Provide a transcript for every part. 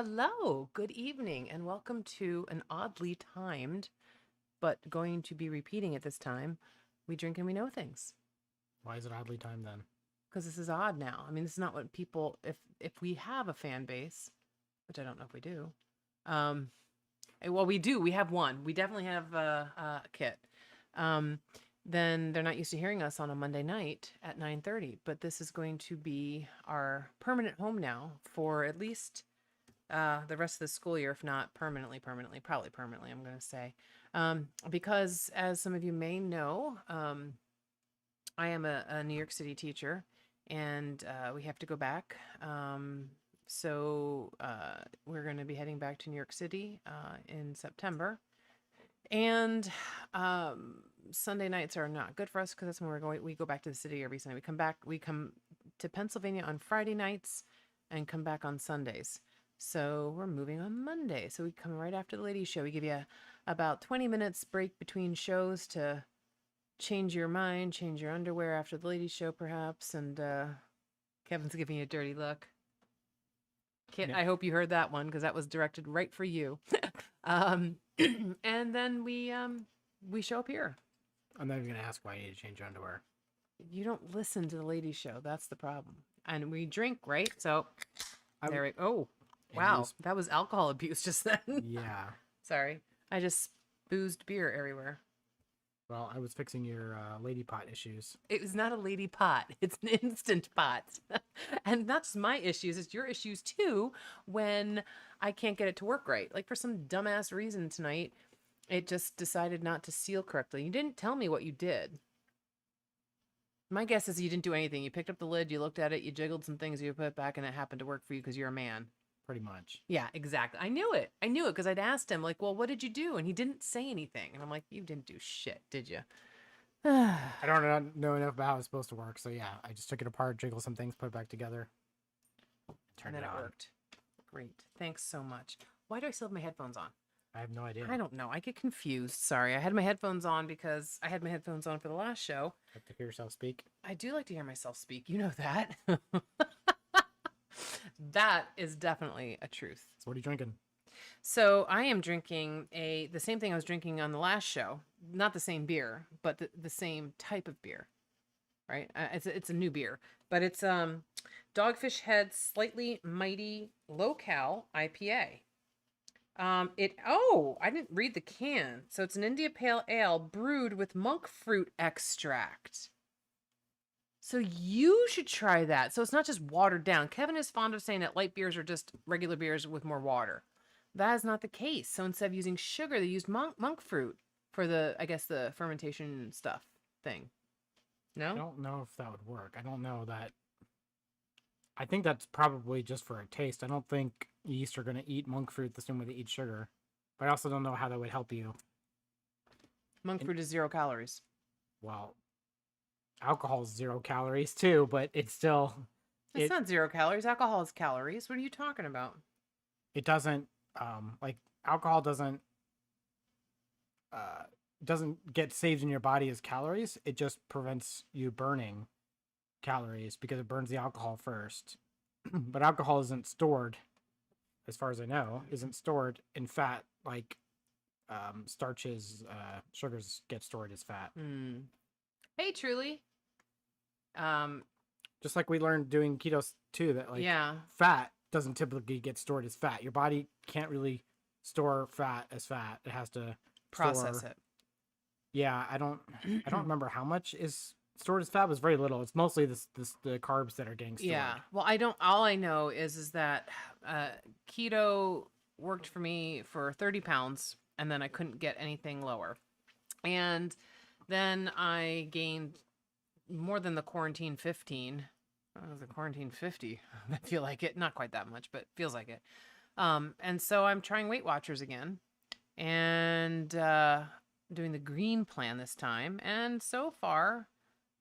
Hello, good evening, and welcome to an oddly timed, but going to be repeating at this time. We drink and we know things Why is it oddly timed then? because this is odd now. I mean, this is not what people. If we have a fan base, which I don't know if we do. Um, well, we do. We have one. We definitely have a Kit. Um, then they're not used to hearing us on a Monday night at 9:30. But this is going to be our permanent home now for at least the rest of the school year, if not permanently, probably permanently, I'm going to say. Because as some of you may know, I am a New York City teacher and we have to go back. So we're going to be heading back to New York City in September. And Sunday nights are not good for us because that's when we're going. We go back to the city every Sunday. We come to Pennsylvania on Friday nights and come back on Sundays. So we're moving on Monday. So we come right after the ladies' show. We give you about 20 minutes break between shows to change your mind, change your underwear after the ladies' show, perhaps. And Kevin's giving you a dirty look. Kit, Yeah. I hope you heard that one because that was directed right for you. um, and then we show up here. I'm not even gonna ask why you need to change your underwear. You don't listen to the ladies' show. That's the problem. And we drink, right? So there we. Oh, wow, Use- that was alcohol abuse just then. Yeah. Sorry, I just boozed beer everywhere. Well, I was fixing your lady pot issues. It was not a lady pot. It's an instant pot. And that's my issues. It's your issues too when I can't get it to work right. Like for some dumbass reason tonight, it just decided not to seal correctly. You didn't tell me what you did. My guess is you didn't do anything. You picked up the lid, you looked at it, you jiggled some things, you put it back, and it happened to work for you because you're a man. Pretty much. Yeah, exactly. I knew it. I knew it because I'd asked him, like, well, what did you do? And he didn't say anything. And I'm like, you didn't do shit, did you? I don't know enough about how it's supposed to work, so yeah, I just took it apart, jiggled some things, put it back together, And turned then it it on. worked. Great. Thanks so much. Why do I still have my headphones on? I have no idea. I don't know. I get confused. Sorry. I had my headphones on because I had my headphones on for the last show. Have to hear yourself speak. I do like to hear myself speak. You know that. That is definitely a truth. So what are you drinking? So I am drinking the same thing I was drinking on the last show. Not the same beer, but the same type of beer. Right? It's a new beer, but it's Dogfish Head Slightly Mighty Low Cal IPA. I didn't read the can. So it's an India Pale Ale brewed with monk fruit extract. So you should try that. So it's not just watered down. Kevin is fond of saying that light beers are just regular beers with more water. That is not the case. So instead of using sugar, they used monk fruit for the fermentation stuff thing. I No? don't know if that would work. I don't know that. I think that's probably just for a taste. I don't think yeast are going to eat monk fruit the same way they eat sugar. But I also don't know how that would help you. Monk fruit is 0 calories. Well, alcohol is 0 calories too, but it's still It's not 0 calories. Alcohol is calories. What are you talking about? it doesn't like alcohol doesn't get saved in your body as calories. It just prevents you burning calories because it burns the alcohol first. But alcohol isn't stored, as far as I know, isn't stored in fat like starches, sugars get stored as fat. Hey, Truly. Just like we learned doing keto too, that like Yeah. fat doesn't typically get stored as fat. Your body can't really store fat as fat. It has to Process store, it. Yeah, I don't remember how much is stored as fat. It was very little. It's mostly the carbs that are getting stored. Yeah. Well, I don't. All I know is that keto worked for me for 30 pounds, and then I couldn't get anything lower, and then I gained more than the quarantine 15. The quarantine 50. I feel like it. Not quite that much, but feels like it. And so I'm trying Weight Watchers again, and doing the green plan this time. And so far,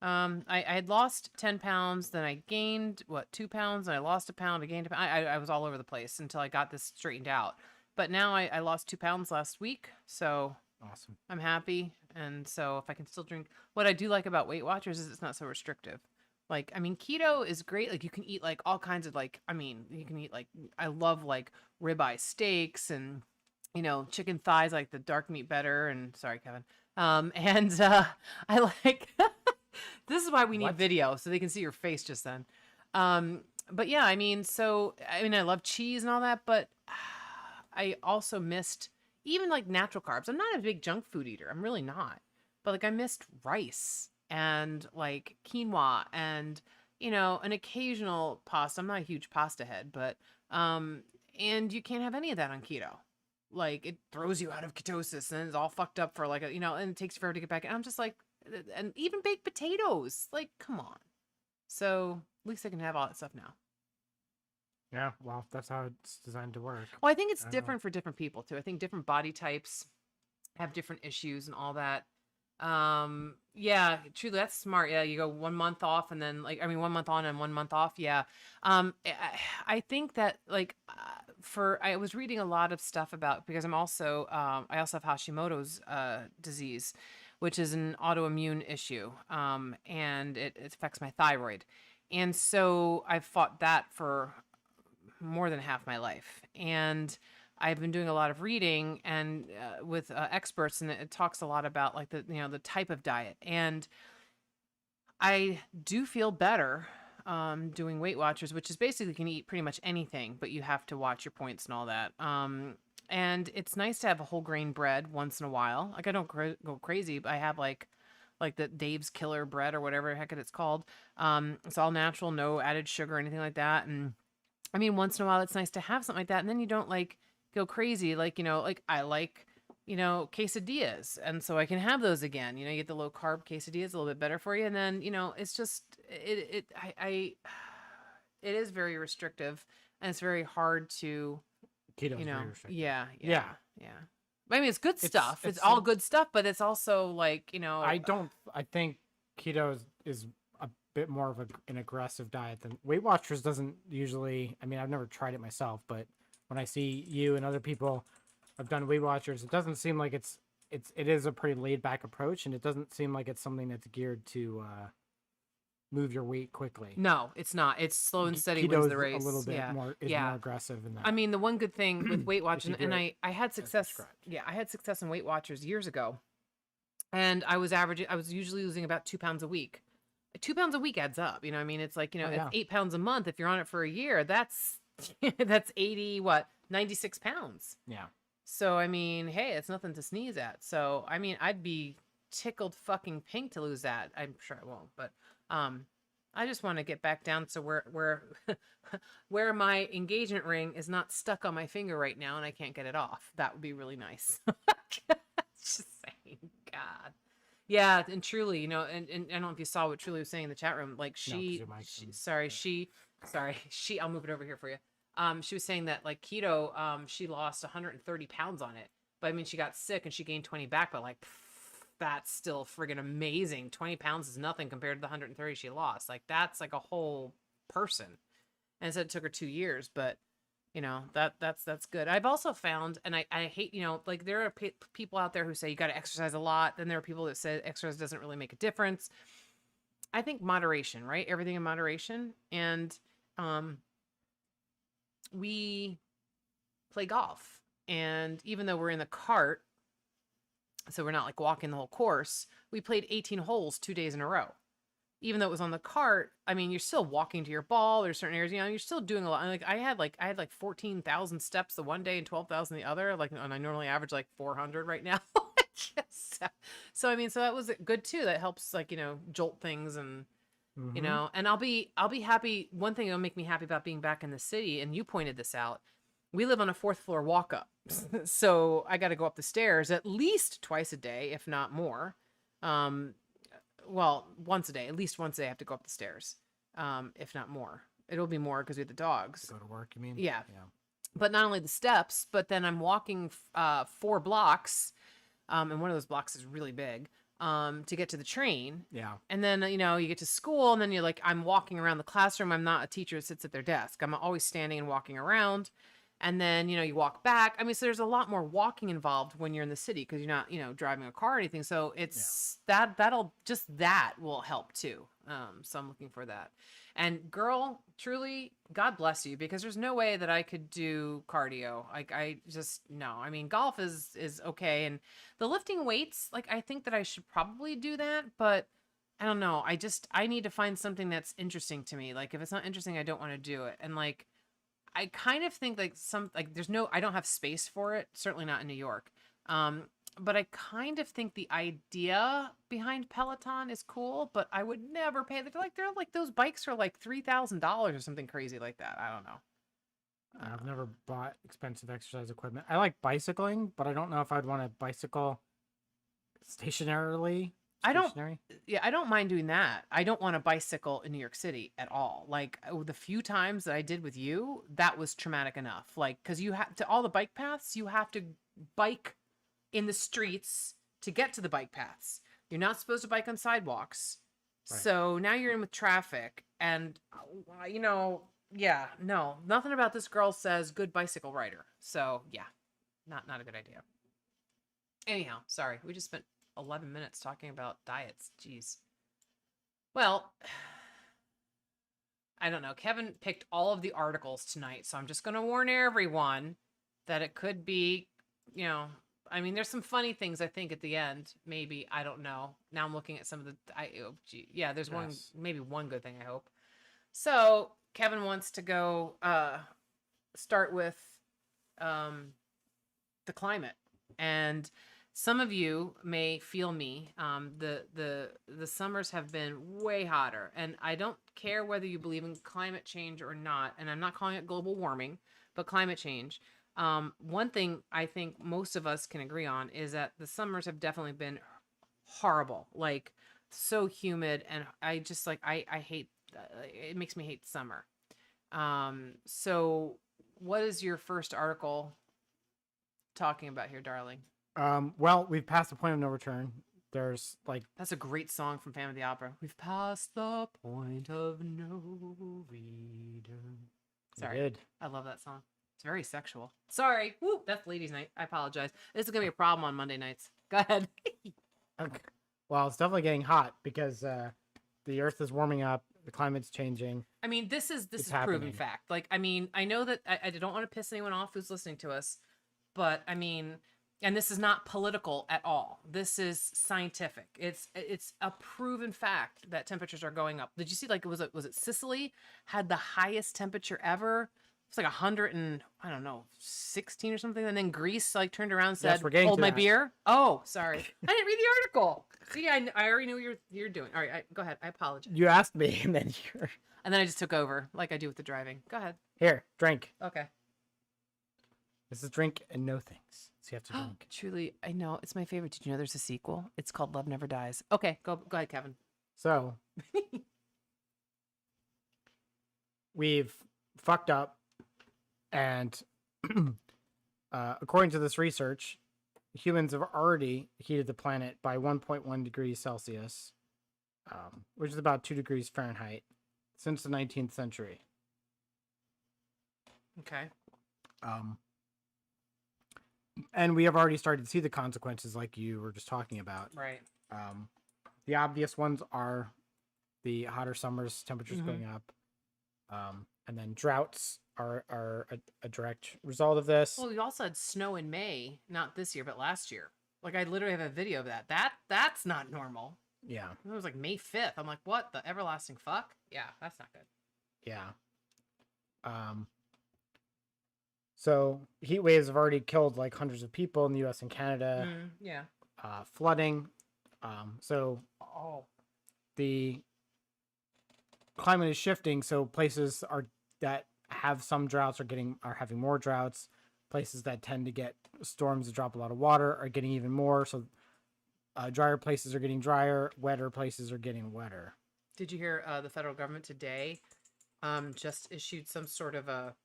I had lost 10 pounds, then I gained 2 pounds, and I lost a pound, I gained a pound. I was all over the place until I got this straightened out. But now I lost 2 pounds last week, so Awesome. I'm happy. And so if I can still drink, what I do like about Weight Watchers is it's not so restrictive. Like, I mean, keto is great. Like, you can eat like all kinds of like, I mean, you can eat like, I love like ribeye steaks and, chicken thighs, like the dark meat better. And sorry, Kevin. And I like, this is why we need What? video so they can see your face just then. But yeah, I mean, I love cheese and all that, but I also missed even like natural carbs. I'm not a big junk food eater. I'm really not. But like I missed rice and like quinoa and an occasional pasta. I'm not a huge pasta head, but and you can't have any of that on keto. Like it throws you out of ketosis and it's all fucked up for like and it takes forever to get back. And I'm just like, and even baked potatoes. Like, come on. So at least I can have all that stuff now. Yeah, well, that's how it's designed to work. Well, I think it's I don't know. different for different people too. I think different body types have different issues and all that. Yeah, truly, that's smart. Yeah, you go 1 month off and then 1 month on and 1 month off. Yeah. I think that I was reading a lot of stuff about because I also have Hashimoto's disease, which is an autoimmune issue. And it affects my thyroid. And so I've fought that for more than half my life. And I've been doing a lot of reading and with experts, and it talks a lot about like the type of diet. And I do feel better doing Weight Watchers, which is basically you can eat pretty much anything, but you have to watch your points and all that. And it's nice to have a whole grain bread once in a while. Like I don't go crazy, but I have like the Dave's Killer bread or whatever the heck it's called. It's all natural, no added sugar or anything like that. And I mean, once in a while, it's nice to have something like that. And then you don't like go crazy. Like, I like, quesadillas. And so I can have those again. You get the low carb quesadillas a little bit better for you. And then, it's just, it is very restrictive and it's very hard to, Keto is very restrictive. yeah. Yeah. I mean, it's good stuff. It's all good stuff, but it's also like, I think keto is a bit more of an aggressive diet than Weight Watchers doesn't usually. I mean, I've never tried it myself, but when I see you and other people have done Weight Watchers, it doesn't seem like it is a pretty laid back approach, and it doesn't seem like it's something that's geared to move your weight quickly. No, it's not. It's slow and steady Keto wins is the race. a little bit yeah. more aggressive in that. I mean, the one good thing with Weight Watchers, and I had success. prescribed. Yeah, I had success in Weight Watchers years ago, and I was usually losing about 2 pounds a week. 2 pounds a week adds up. I mean, it's like it's 8 pounds a month. If you're on it for a year, that's 96 pounds. Yeah. So I mean, hey, it's nothing to sneeze at. So I mean, I'd be tickled fucking pink to lose that. I'm sure I won't, but I just want to get back down to where where my engagement ring is not stuck on my finger right now and I can't get it off. That would be really nice. Just saying, God. Yeah, and truly, and I don't know if you saw what Truly was saying in the chat room. Like I'll move it over here for you. She was saying that like keto, she lost 130 pounds on it. But I mean, she got sick and she gained 20 back, but like, that's still friggin' amazing. 20 pounds is nothing compared to the 130 she lost. Like that's like a whole person. And so it took her 2 years, but that's good. I've also found, and I hate, like there are people out there who say you got to exercise a lot. Then there are people that say exercise doesn't really make a difference. I think moderation, right? Everything in moderation. And, we play golf, and even though we're in the cart, so we're not like walking the whole course, we played 18 holes 2 days in a row. Even though it was on the cart, I mean, you're still walking to your ball. There's certain areas, you're still doing a lot. Like I had like 14,000 steps the one day and 12,000 the other. Like, and I normally average like 400 right now. So I mean, so that was good too. That helps like, jolt things and, and I'll be happy. One thing that'll make me happy about being back in the city, and you pointed this out, we live on a 4th floor walk up. So I got to go up the stairs at least twice a day, if not more. Well, once a day, at least once a day I have to go up the stairs. If not more. It'll be more because we have the dogs. To go to work, you mean? Yeah. But not only the steps, but then I'm walking 4 blocks, and one of those blocks is really big, to get to the train. Yeah. And then, you get to school, and then you're like, I'm walking around the classroom. I'm not a teacher that sits at their desk. I'm always standing and walking around. And then, you walk back. I mean, so there's a lot more walking involved when you're in the city because you're not, driving a car or anything. So it's that will help too. So I'm looking for that. And girl, truly, God bless you, because there's no way that I could do cardio. Like I just no. I mean, golf is okay, and the lifting weights, like I think that I should probably do that, but I don't know. I need to find something that's interesting to me. Like if it's not interesting, I don't want to do it. And like I kind of think like I don't have space for it, certainly not in New York. But I kind of think the idea behind Peloton is cool, but I would never pay they're like those bikes are like $3,000 or something crazy like that. I don't know. I've never bought expensive exercise equipment. I like bicycling, but I don't know if I'd want to bicycle stationarily. I don't Stationary. Yeah, I don't mind doing that. I don't want to bicycle in New York City at all. Like the few times that I did with you, that was traumatic enough. Like cuz you have to all the bike paths, you have to bike in the streets to get to the bike paths. You're not supposed to bike on sidewalks. Right. So now you're in with traffic and yeah, no. Nothing about this girl says good bicycle rider. So, yeah. Not a good idea. Anyhow, sorry. We just spent 11 minutes talking about diets. Jeez. Well, I don't know. Kevin picked all of the articles tonight, so I'm just going to warn everyone that it could be, I mean, there's some funny things I think at the end. Maybe, I don't know. Now I'm looking at some of the there's maybe one good thing, I hope. So, Kevin wants to go start with the climate. And some of you may feel me. The summers have been way hotter, and I don't care whether you believe in climate change or not. And I'm not calling it global warming, but climate change. One thing I think most of us can agree on is that the summers have definitely been horrible, like so humid, and I just like I hate. It makes me hate summer. So what is your first article talking about here, darling? Well, we've passed the point of no return. There's like That's a great song from Phantom of the Opera. We've passed the point of no return. Sorry, did. I love that song. It's very sexual. Sorry, woo, that's ladies' night. I apologize. This is gonna be a problem on Monday nights. Go ahead. Okay. Well, it's definitely getting hot because the Earth is warming up. The climate's changing. I mean, this is proven happening. fact. Like, I mean, I know that I don't want to piss anyone off who's listening to us, but I mean, and this is not political at all. This is scientific. It's a proven fact that temperatures are going up. Did you see? Like, was it Sicily had the highest temperature ever? It's like 100 and I don't know 16 or something, and then Greece like turned around and said, we're "Hold to my that. beer." Oh, sorry, I didn't read the article. See, I already knew what you're doing. All right, go ahead. I apologize. You asked me, and then I just took over like I do with the driving. Go ahead. Here, drink. Okay. This is drink and no things. So you have to drink. Truly, I know it's my favorite. Did you know there's a sequel? It's called Love Never Dies. Okay, go ahead, Kevin. So we've fucked up, and according to this research, humans have already heated the planet by 1.1 degrees Celsius, which is about 2 degrees Fahrenheit, since the 19th century. Okay. And we have already started to see the consequences, like you were just talking about. Right. The obvious ones are the hotter summers, temperatures going up, and then droughts are a direct result of this. Well, we also had snow in May, not this year, but last year. Like I literally have a video of that. That's not normal. Yeah. It was like May 5th. I'm like, what the everlasting fuck? Yeah, that's not good. Yeah. So heat waves have already killed like hundreds of people in the U.S. and Canada. Yeah. Flooding. So the climate is shifting. So places that have some droughts are having more droughts. Places that tend to get storms that drop a lot of water are getting even more. So drier places are getting drier. Wetter places are getting wetter. Did you hear the federal government today just issued some sort of a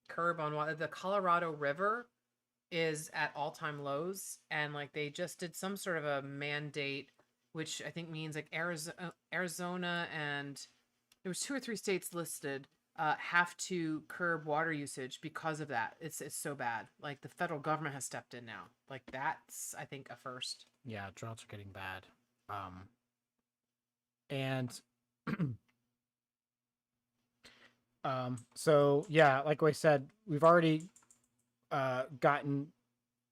curb on water? The Colorado River is at all-time lows, and like they just did some sort of a mandate, which I think means like Arizona and there was 2 or 3 states listed have to curb water usage because of that. It's so bad. Like the federal government has stepped in now. Like that's I think a first. Yeah, droughts are getting bad. And so yeah, like I said, we've already gotten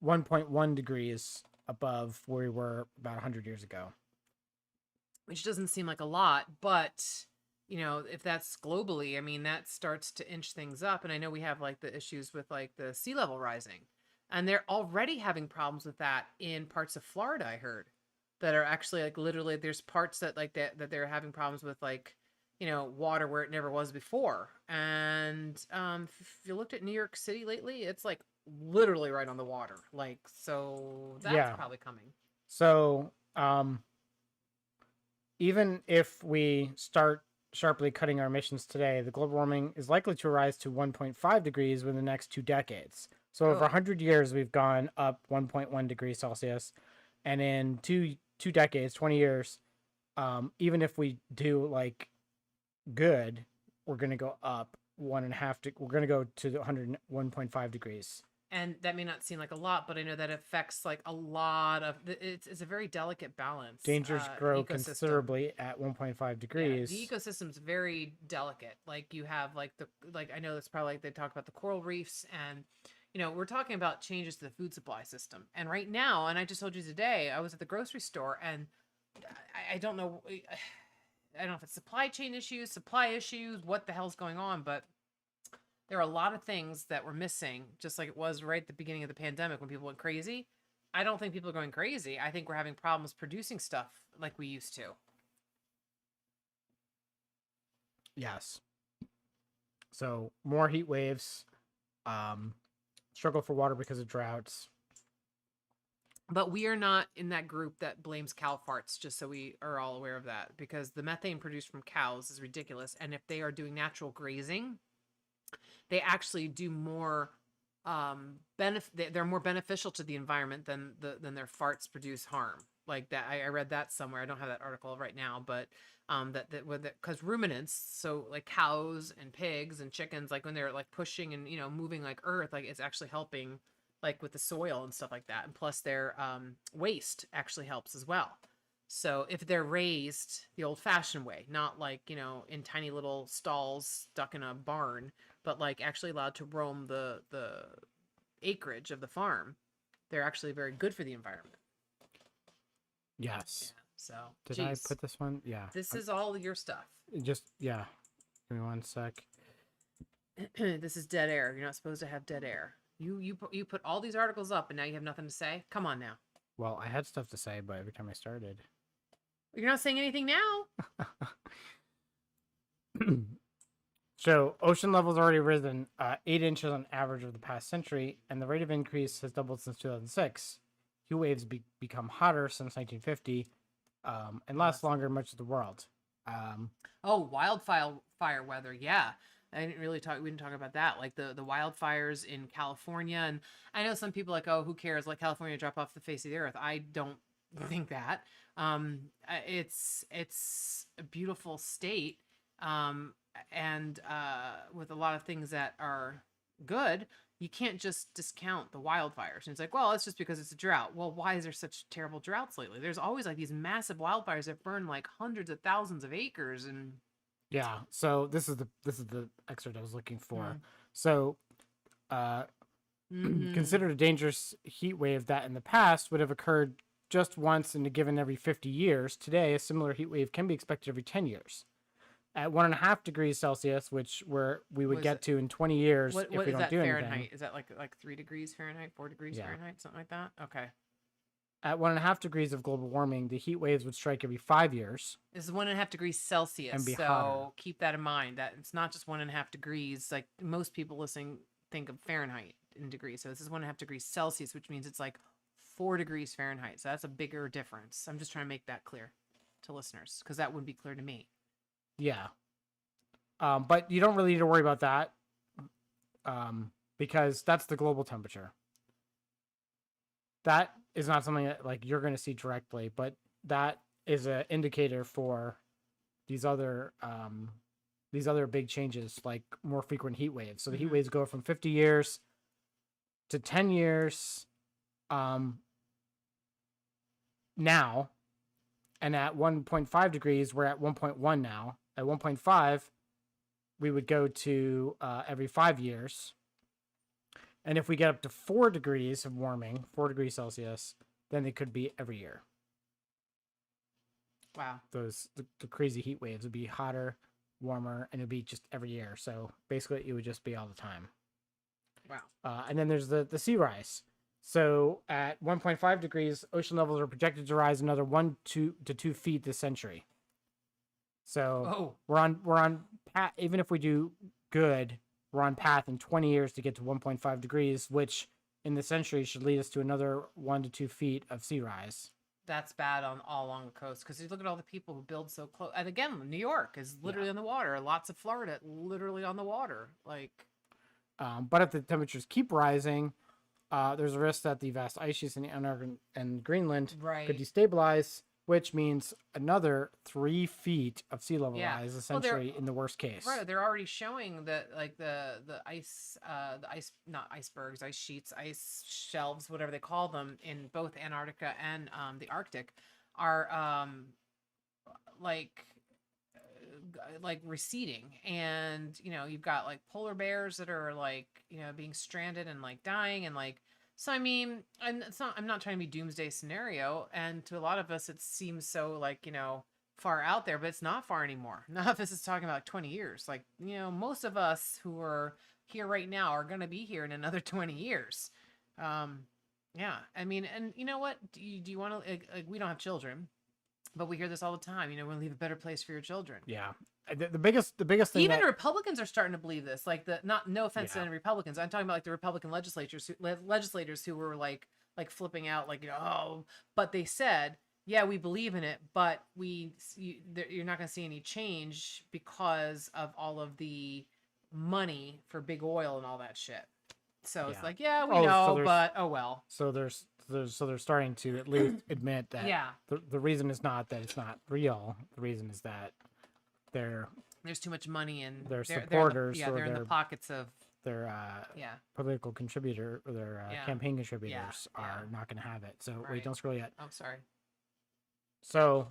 1.1 degrees above where we were about 100 years ago. Which doesn't seem like a lot, but you know, if that's globally, I mean, that starts to inch things up. And I know we have like the issues with like the sea level rising, and they're already having problems with that in parts of Florida. I heard that are actually like literally there's parts that like that they're having problems with like you know water where it never was before. And if you looked at New York City lately, it's like literally right on the water. Like so that's Yeah. probably coming. So even if we start sharply cutting our emissions today, the global warming is likely to rise to 1.5 degrees within the next 2 decades. So over Oh. 100 years, we've gone up 1.1 degrees Celsius, and in two decades, 20 years, even if we do like good, we're gonna go up 1.5. We're gonna go to 101.5 degrees. And that may not seem like a lot, but I know that affects like a lot of it's a very delicate balance Dangers grow ecosystem. considerably at 1.5 Yeah, the degrees. ecosystem's very delicate. Like you have like the like I know that's probably like they talk about the coral reefs and you know, we're talking about changes to the food supply system. And right now, and I just told you today, I was at the grocery store and I don't know I don't know if it's supply issues, what the hell's going on, but there are a lot of things that were missing, just like it was right at the beginning of the pandemic when people went crazy. I don't think people are going crazy. I think we're having problems producing stuff like we used to. Yes. So more heat waves, struggle for water because of droughts. But we are not in that group that blames cow farts, just so we are all aware of that, because the methane produced from cows is ridiculous. And if they are doing natural grazing, they actually do more benefit. They're more beneficial to the environment than their farts produce harm. Like that, I read that somewhere. I don't have that article right now, but that because ruminants, so like cows and pigs and chickens, like when they're like pushing and you know moving like earth, like it's actually helping like with the soil and stuff like that. And plus their waste actually helps as well. So if they're raised the old fashioned way, not like, you know, in tiny little stalls stuck in a barn, but like actually allowed to roam the acreage of the farm, they're actually very good for the environment. Yes. Yeah. So, Did I geez, put this one? Yeah. this is all your stuff. Just, yeah. Give me one sec. This is dead air. You're not supposed to have dead air. You put all these articles up and now you have nothing to say. Come on now. Well, I had stuff to say, but every time I started. You're not saying anything now. So, ocean levels already risen 8 inches on average over the past century, and the rate of increase has doubled since 2006. Heat waves become hotter since 1950 and last longer in much of the world. Oh, fire weather. Yeah. I didn't really talk. We didn't talk about that. Like the wildfires in California, and I know some people like, oh, who cares? Let California drop off the face of the earth. I don't think that. It's a beautiful state, and with a lot of things that are good. You can't just discount the wildfires. And it's like, well, it's just because it's a drought. Well, why is there such terrible droughts lately? There's always like these massive wildfires that burn like hundreds of thousands of acres and Yeah, so this is the excerpt I was looking for. Mm. So, considered a dangerous heat wave that in the past would have occurred just once in a given every 50 years. Today, a similar heat wave can be expected every 10 years. At 1.5 degrees Celsius, which we would Was get it- to in 20 years what if we is don't that do Fahrenheit? anything. Is that like 3 degrees Fahrenheit, 4 degrees Yeah. Fahrenheit, something like that? Okay. At 1.5 degrees of global warming, the heat waves would strike every 5 years. This is 1.5 degrees Celsius. And be so hotter. keep that in mind. That it's not just 1.5 degrees. Like most people listening think of Fahrenheit in degrees. So this is 1.5 degrees Celsius, which means it's like 4 degrees Fahrenheit. So that's a bigger difference. I'm just trying to make that clear to listeners because that wouldn't be clear to me. Yeah. But you don't really need to worry about that because that's the global temperature. That is not something that like you're going to see directly, but that is an indicator for these other these other big changes, like more frequent heat waves. So the heat Mhm. waves go from 50 years to 10 years now. And at 1.5 degrees, we're at 1.1 now. At 1.5, we would go to every 5 years. And if we get up to 4 degrees of warming, 4 degrees Celsius, then it could be every year. Wow. The crazy heat waves would be hotter, warmer, and it'd be just every year. So basically, it would just be all the time. Wow. And then there's the sea rise. So at 1.5 degrees, ocean levels are projected to rise another 1 to 2 feet this century. So Oh, we're on path. Even if we do good, we're on path in 20 years to get to 1.5 degrees, which in the century should lead us to another 1 to 2 feet of sea rise. that's bad on all along the coast because you look at all the people who build so close. And again, New York is literally on the water. Lots of Florida, literally on the water. Like, But if the temperatures keep rising, there's a risk that the vast ice sheets in Antarctica and Greenland could right. destabilize, which means another 3 feet of sea level Yeah. rise, Well, essentially, in the worst case. Right, they're already showing that like the ice not icebergs, ice sheets, ice shelves, whatever they call them in both Antarctica and the Arctic are like like receding. And you've got like polar bears that are like being stranded and like dying. And like, so I mean, I'm not trying to be doomsday scenario, and to a lot of us it seems so like far out there, but it's not far anymore. None of us is talking about 20 years. Like, most of us who are here right now are going to be here in another 20 years. Yeah, I mean, and you know what? Do you want to, like, we don't have children, but we hear this all the time. We're going to leave a better place for your children. Yeah. The biggest thing Even that, the Republicans are starting to believe this. Like no offense to Yeah. any Republicans. I'm talking about like the Republican legislators who were like flipping out, like, oh, but they said, yeah, we believe in it, but you're not going to see any change because of all of the money for big oil and all that shit. So it's Yeah. like, yeah, we Oh, so know, there's- but oh well. so they're starting to at least admit that Yeah, the reason is not that it's not real. The reason is that they're there's too much money and Their they're in the- supporters yeah, or they're in the their- pockets of their yeah. political contributor or their Yeah. campaign contributors Yeah. are not going to have it. So Right. wait, don't scroll yet. I'm sorry. So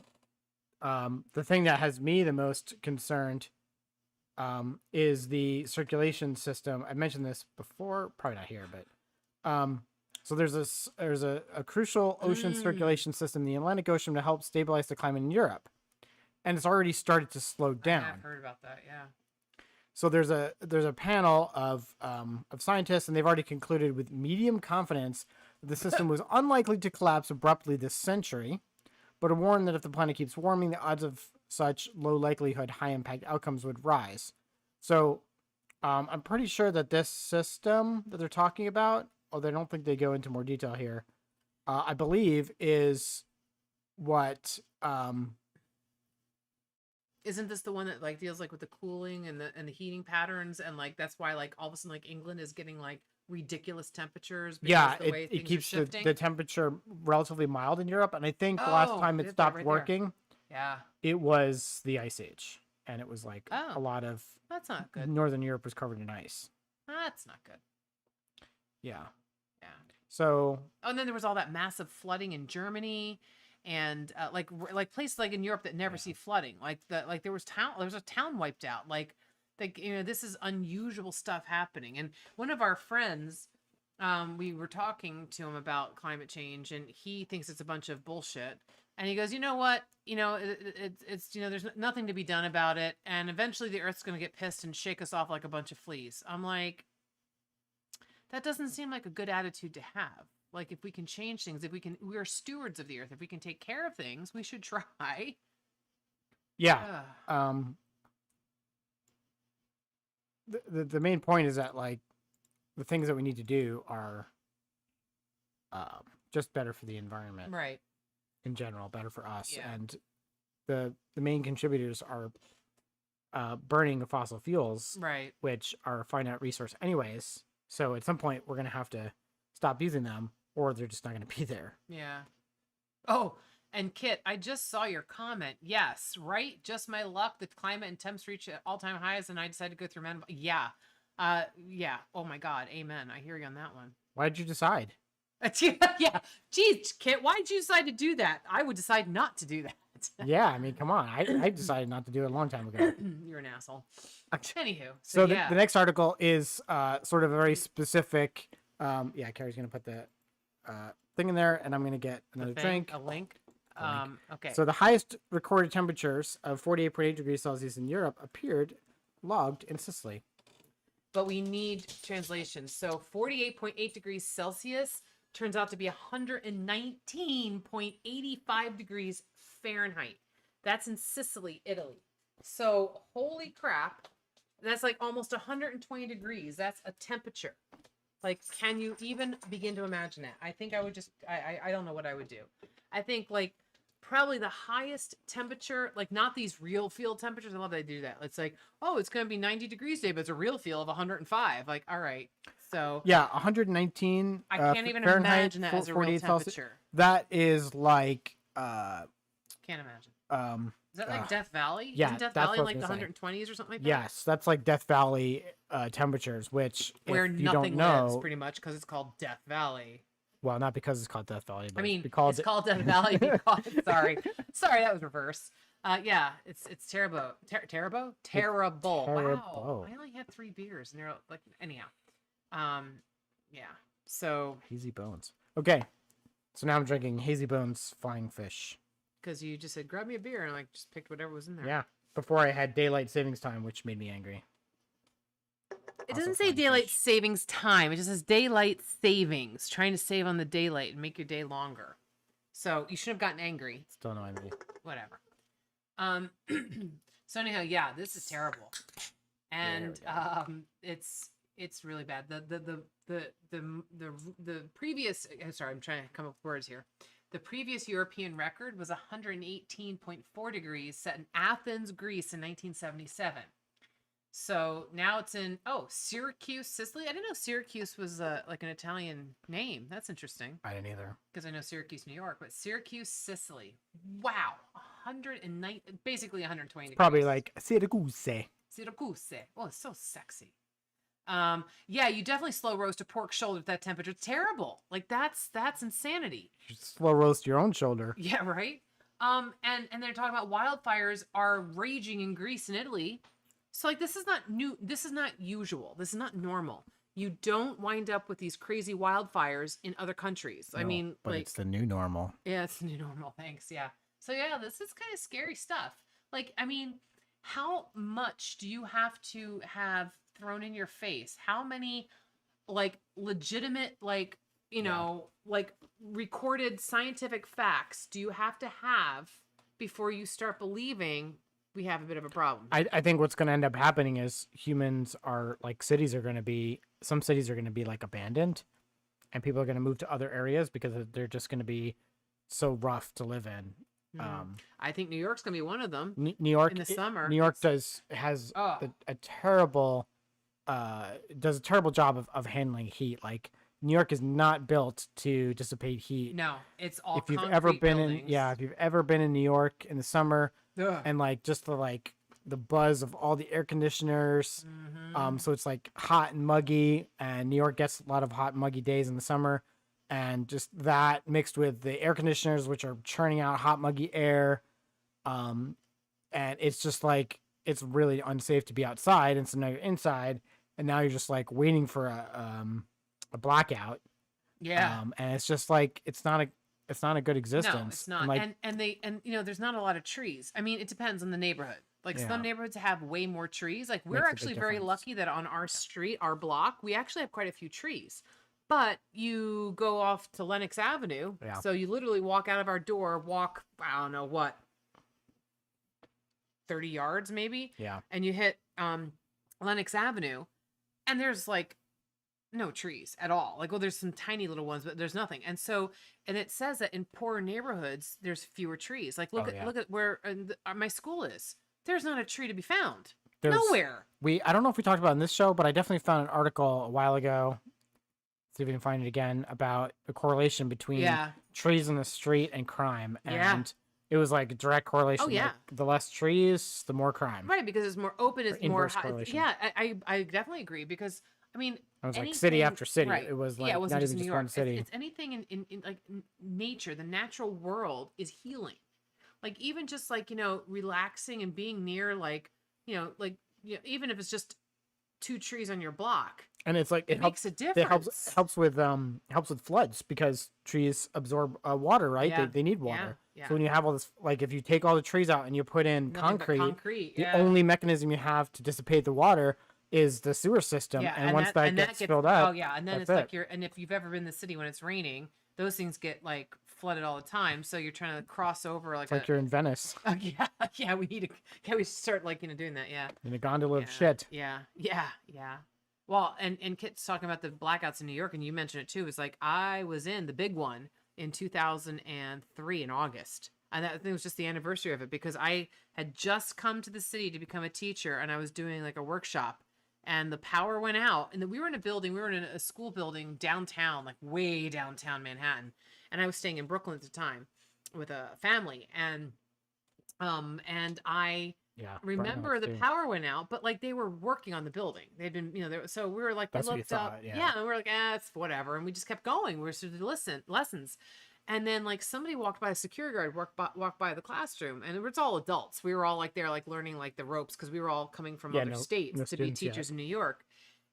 the thing that has me the most concerned is the circulation system. I mentioned this before, probably not here, but so there's a crucial ocean circulation system in the Atlantic Ocean to help stabilize the climate in Europe, and it's already started to slow down. I've heard about that. Yeah. So there's a panel of scientists, and they've already concluded with medium confidence that the system was unlikely to collapse abruptly this century, but are warned that if the planet keeps warming, the odds of such low likelihood, high impact outcomes would rise. So I'm pretty sure that this system that they're talking about, although I don't think they go into more detail here, I believe is what Isn't this the one that like deals like with the cooling and the heating patterns, and like that's why like all of a sudden like England is getting like ridiculous temperatures because yeah, the way it things keeps are shifting? the temperature relatively mild in Europe, and I think the last Oh, time it it is that stopped right there. working, Yeah, it was the Ice Age, and it was like Oh. a lot of that's not good. Northern Europe was covered in ice. That's not good. Yeah. Yeah. So Oh, and then there was all that massive flooding in Germany, and like places like in Europe that never Yeah. see flooding. Like there was a town wiped out. Like this is unusual stuff happening. And one of our friends, we were talking to him about climate change, and he thinks it's a bunch of bullshit. And he goes, you know what? It's there's nothing to be done about it, and eventually the Earth's going to get pissed and shake us off like a bunch of fleas. I'm like, that doesn't seem like a good attitude to have. Like, if we can change things, we are stewards of the Earth. If we can take care of things, we should try. yeah, Ugh. the main point is that like the things that we need to do are just better for the environment Right. in general, better for us, Yeah. and the main contributors are burning of fossil fuels, Right. which are a finite resource anyways. So at some point we're gonna have to stop using them, or they're just not gonna be there. Yeah. Oh, And Kit, I just saw your comment. Yes, right? Just my luck. The climate and temps reach all-time highs, and I decided to go through men. Yeah. Yeah. Oh my God. Amen. I hear you on that one. Why did you decide? Yeah. Geez, Kit, why did you decide to do that? I would decide not to do that. Yeah, I mean, come on. I decided not to do it a long time ago. You're an asshole. Anywho, So yeah. the next article is sort of a very specific. Yeah, Carrie's gonna put the thing in there, and I'm gonna get another drink. A link. Okay. So the highest recorded temperatures of 48.8 degrees Celsius in Europe appeared logged in Sicily. But we need translation. So 48.8 degrees Celsius turns out to be 119.85 degrees Fahrenheit. That's in Sicily, Italy. So holy crap, that's like almost 120 degrees. That's a temperature. Like, can you even begin to imagine that? I think I would just, I don't know what I would do. I think like probably the highest temperature, like not these real field temperatures. I love that they do that. It's like, oh, it's going to be 90 degrees today, but it's a real feel of 105. Like, all right. So yeah, 119. I can't even Fahrenheit, imagine that as a real temperature. Celsius. That is like can't imagine. Is that like Death Valley? Yeah, isn't Death Valley like the 120s or something like that? Yes, that's like Death Valley temperatures, which where if you nothing don't know, lives, pretty much, because it's called Death Valley. Well, not because it's called Death Valley. But I mean, it's called Death Valley because sorry, that was reverse. Yeah, it's terrible. Terrible. Wow, I only had 3 beers, and they're like anyhow. Yeah. So Hazy Bones. Okay, so now I'm drinking Hazy Bones Flying Fish. Because you just said, grab me a beer, and I just picked whatever was in there. Yeah, before I had daylight savings time, which made me angry. It doesn't say daylight savings time. It just says daylight savings, trying to save on the daylight and make your day longer. So you should have gotten angry. Still annoying me. Whatever. So anyhow, yeah, this is terrible. And it's really bad. The previous, sorry, I'm trying to come up with words here. The previous European record was 118.4 degrees set in Athens, Greece in 1977. So now it's in, Syracuse, Sicily. I didn't know Syracuse was like an Italian name. That's interesting. I didn't either. Because I know Syracuse, New York, but Syracuse, Sicily. Wow. 109, basically 120 degrees. Probably like Syracuse. Syracuse. Oh, it's so sexy. Yeah, you definitely slow roast a pork shoulder at that temperature. It's terrible. Like that's insanity. You slow roast your own shoulder. Yeah, right. And they're talking about wildfires are raging in Greece and Italy. So like this is not new. This is not usual. This is not normal. You don't wind up with these crazy wildfires in other countries. No, I mean, but it's the new normal. Yeah, it's the new normal. Thanks. Yeah. So yeah, this is kind of scary stuff. Like, I mean, how much do you have to have thrown in your face? How many like legitimate, like, you know, like recorded scientific facts do you have to have before you start believing we have a bit of a problem? I think what's going to end up happening is humans are like some cities are going to be like abandoned, and people are going to move to other areas because they're just going to be so rough to live in. I think New York's going to be one of them. New York in the summer. New York has a terrible does a terrible job of handling heat. Like New York is not built to dissipate heat. No, it's all if you've ever been buildings. if you've ever been in New York in the summer, and like just the buzz of all the air conditioners, so it's like hot and muggy, and New York gets a lot of hot and muggy days in the summer, and just that mixed with the air conditioners, which are churning out hot muggy air, and it's just like it's really unsafe to be outside, and so now you're inside, and now you're just like waiting for a blackout. Yeah. And it's just like it's not a good existence. No, it's not. And you know, there's not a lot of trees. I mean, it depends on the neighborhood. Like some neighborhoods have way more trees. Like we're actually very lucky that on our street, our block, we actually have quite a few trees. But you go off to Lenox Avenue. Yeah. So you literally walk out of our door, I don't know what, 30 yards maybe. Yeah. And you hit Lenox Avenue, and there's like no trees at all. Like, well, there's some tiny little ones, but there's nothing. And so, and it says that in poorer neighborhoods, there's fewer trees. Like, look at where my school is. There's not a tree to be found. Nowhere. I don't know if we talked about it in this show, but I definitely found an article a while ago. See if we can find it again about the correlation between trees in the street and crime, Yeah. and it was like a direct correlation. Oh yeah. Like, the less trees, the more crime. Right, because it's more open, Or it's more inverse high. correlation. Yeah, I definitely agree because I mean It was like city anything, after city. right? It was Yeah, like it wasn't not just even New just York. one city. It's anything in like nature. The natural world is healing. Like even just like relaxing and being near like even if it's just two trees on your block, And it's like it makes a it helps difference. helps with floods because trees absorb water, right? Yeah, They need yeah, water. yeah. So when you have all this, like if you take all the trees out and you put in Nothing but concrete, concrete. the Yeah. only mechanism you have to dissipate the water is the sewer system. Yeah, And once that gets filled up, oh yeah, and then that's it's like it. you're and if you've ever been in the city when it's raining, those things get like flooded all the time. So you're trying to cross over like It's like you're in Venice oh yeah, yeah, we need to we start like doing that, yeah. in a gondola Yeah. of shit. Yeah. Yeah. Yeah. Well, and Kit's talking about the blackouts in New York, and you mentioned it too. It's like I was in the big one in 2003 in August. And that I think was just the anniversary of it because I had just come to the city to become a teacher and I was doing like a workshop and the power went out and we were in a building, we were in a school building downtown, like way downtown Manhattan. And I was staying in Brooklyn at the time with a family and I Yeah. remember burnouts the too. power went out, but like they were working on the building. They'd been, so we were like, That's we what you looked up, thought, yeah. and we are like, it's whatever, and we just kept going. We were sort of lessons, and then like somebody walked by, a security guard walked by the classroom, and it's all adults. We were all like there, like learning like the ropes because we were all coming from other states no to be students yet. teachers in New York,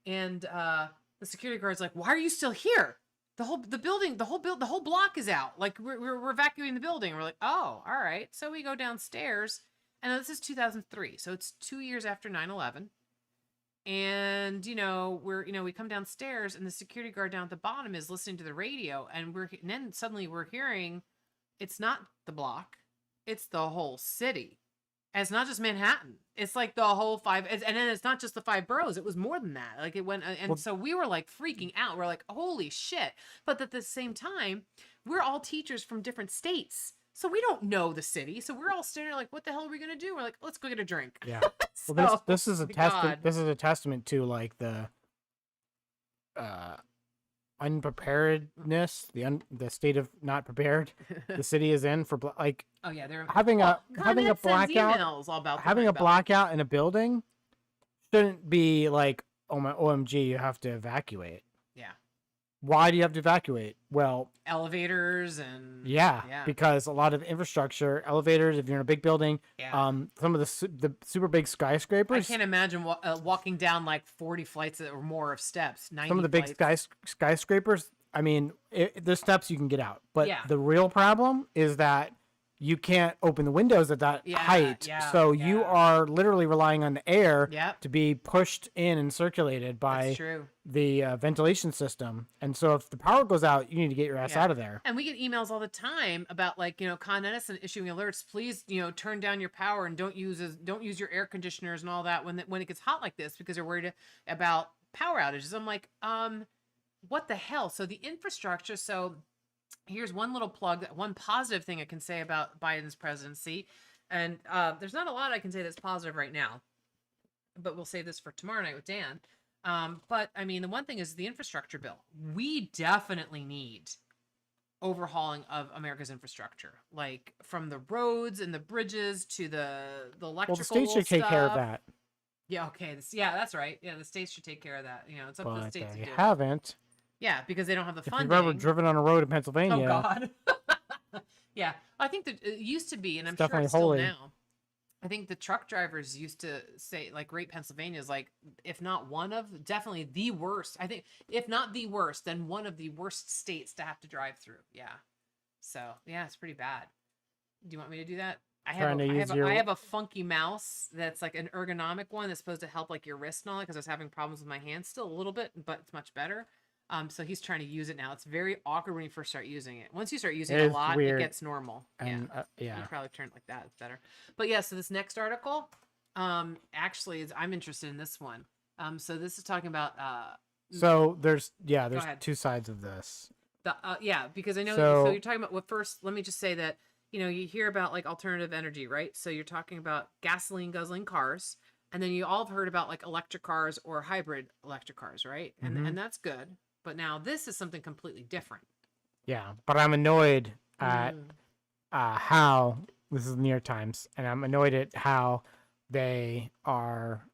and the security guard's like, "Why are you still here? The whole block is out. Like we're evacuating the building." We're like, "Oh, all right." So we go downstairs. And this is 2003, so it's 2 years after 9/11. And we come downstairs, and the security guard down at the bottom is listening to the radio, and then suddenly we're hearing, it's not the block, it's the whole city. And it's not just Manhattan. It's like the whole and then it's not just the 5 boroughs. It was more than that. Like it went, and so we were like freaking out. We're like, holy shit! But at the same time, we're all teachers from different states. So we don't know the city. So we're all standing there like, what the hell are we gonna do? We're like, let's go get a drink. Yeah. So, Well, this is a my testament. God. This is a testament to like the unpreparedness, the state of not prepared the city is in for like Oh yeah, they're having a Con Ed sends blackout. emails all about Having a blackout in a building shouldn't be like, oh my OMG, you have to evacuate. Yeah. Why do you have to evacuate? Well, elevators and yeah, because a lot of infrastructure, elevators, if you're in a big building, Yeah. some of the super big I skyscrapers, can't imagine walking down like 40 flights or more of steps. 90 some of the big flights. skyscrapers, I mean, there's steps you can get out, but Yeah. the real problem is that you can't open the windows at that height. yeah, So you yeah. are literally relying on the air Yep. to be pushed in and circulated by That's true. the ventilation system. And so if the power goes out, you need to get your ass Yeah. out of there. And we get emails all the time about like, Con Edison issuing alerts, please, turn down your power and don't use your air conditioners and all that when it gets hot like this because they're worried about power outages. I'm like, what the hell? So the infrastructure, here's one little plug, one positive thing I can say about Biden's presidency. And there's not a lot I can say that's positive right now, but we'll save this for tomorrow night with Dan. But I mean, the one thing is the infrastructure bill. We definitely need overhauling of America's infrastructure, like from the roads and the bridges to the electrical Well, the state should take care of stuff. that, Yeah, okay. That's right. Yeah, the states should take care of that. It's up to the but states to they do it. haven't. Yeah, because they don't have the If funding. you've ever driven on a road in Pennsylvania, Oh God. Yeah, I think that it used to be, and I'm It's sure definitely it's still holy. now. I think the truck drivers used to say, like, rate Pennsylvania is like, if not one of, definitely the worst. I think, if not the worst, then one of the worst states to have to drive through. Yeah. So yeah, it's pretty bad. Do you want me to do that? I have a funky mouse that's like an ergonomic one that's supposed to help like your wrist and all that because I was having problems with my hands still a little bit, but it's much better. So he's trying to use it now. It's very awkward when you first start using it. Once you start using it a is lot, weird. it gets normal. and You probably turn it like that. It's better. But yeah, so this next article, actually, I'm interested in this one. So this is talking about so there's ahead. two sides of this. because I know. So- So you're talking about. Well, first, let me just say that you hear about like alternative energy, right? So you're talking about gasoline guzzling cars, and then you all have heard about like electric cars or hybrid electric cars, right? Mhm. And that's good. But now this is something completely different. Yeah, but I'm annoyed at Mm. how this is the New York Times, and I'm annoyed at how they are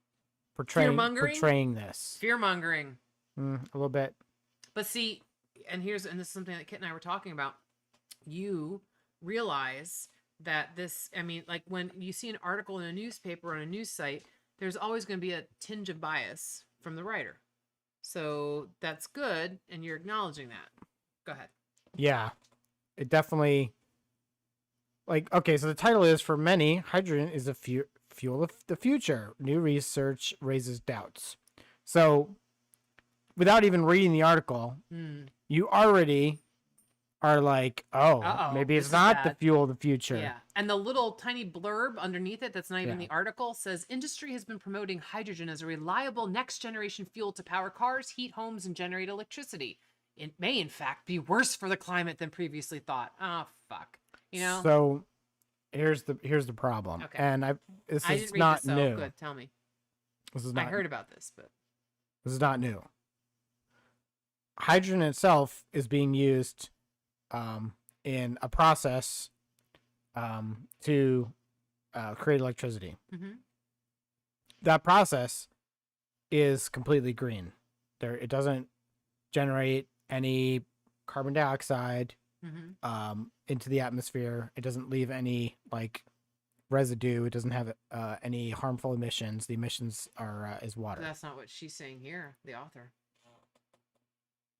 Fear-mongering? portraying this. Fear-mongering. A little bit. But see, and this is something that Kit and I were talking about. You realize that this, I mean, like when you see an article in a newspaper or on a news site, there's always going to be a tinge of bias from the writer. So that's good, and you're acknowledging that. Go ahead. Yeah, it definitely. Like, okay, so the title is For Many, Hydrogen is a fuel of the future. New research raises doubts. So, without even reading the article, you already are like, oh, Uh-oh, maybe this it's is not the bad. fuel of the future. Yeah. And the little tiny blurb underneath it that's not even Yeah. the article says industry has been promoting hydrogen as a reliable next generation fuel to power cars, heat homes, and generate electricity. It may, in fact, be worse for the climate than previously thought. Oh, fuck. You know? So, here's the problem. Okay. And this I is didn't read not this, so new. good. Tell me. This is I not heard about this, but This is not new. Hydrogen itself is being used in a process to create electricity. That process is completely green. It doesn't generate any carbon dioxide into the atmosphere. It doesn't leave any like residue. It doesn't have any harmful emissions. The emissions are is water. that's not what she's saying here, the author.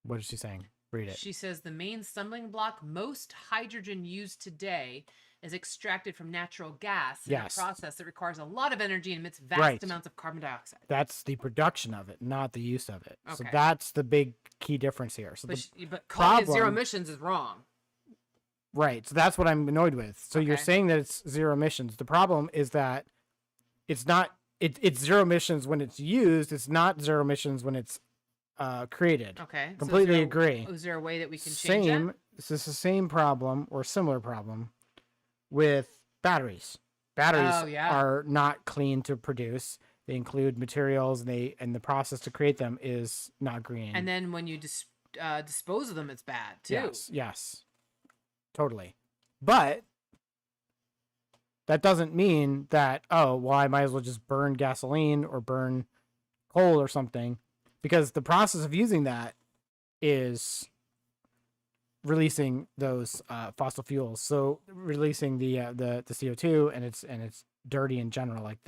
What is she saying? Read it. She says the main stumbling block most hydrogen used today is extracted from natural gas in a process that requires a lot of energy and emits vast amounts of carbon dioxide. That's the production of it, not the use of it. Okay. So that's the big key difference here. So but calling it zero emissions is wrong. Right. So that's what I'm annoyed with. So you're saying that it's zero emissions. The problem is that it's not. It's zero emissions when it's used. It's not zero emissions when it's created. Okay. Completely agree. Is there a way that we can change that? This is the same problem or similar problem with batteries. Batteries are not clean to produce. They include materials, and the process to create them is not green. And then when you dispose of them, it's bad too. Yes, totally. But that doesn't mean that I might as well just burn gasoline or burn coal or something, because the process of using that is releasing those fossil fuels. So releasing the CO2, and it's dirty in general, like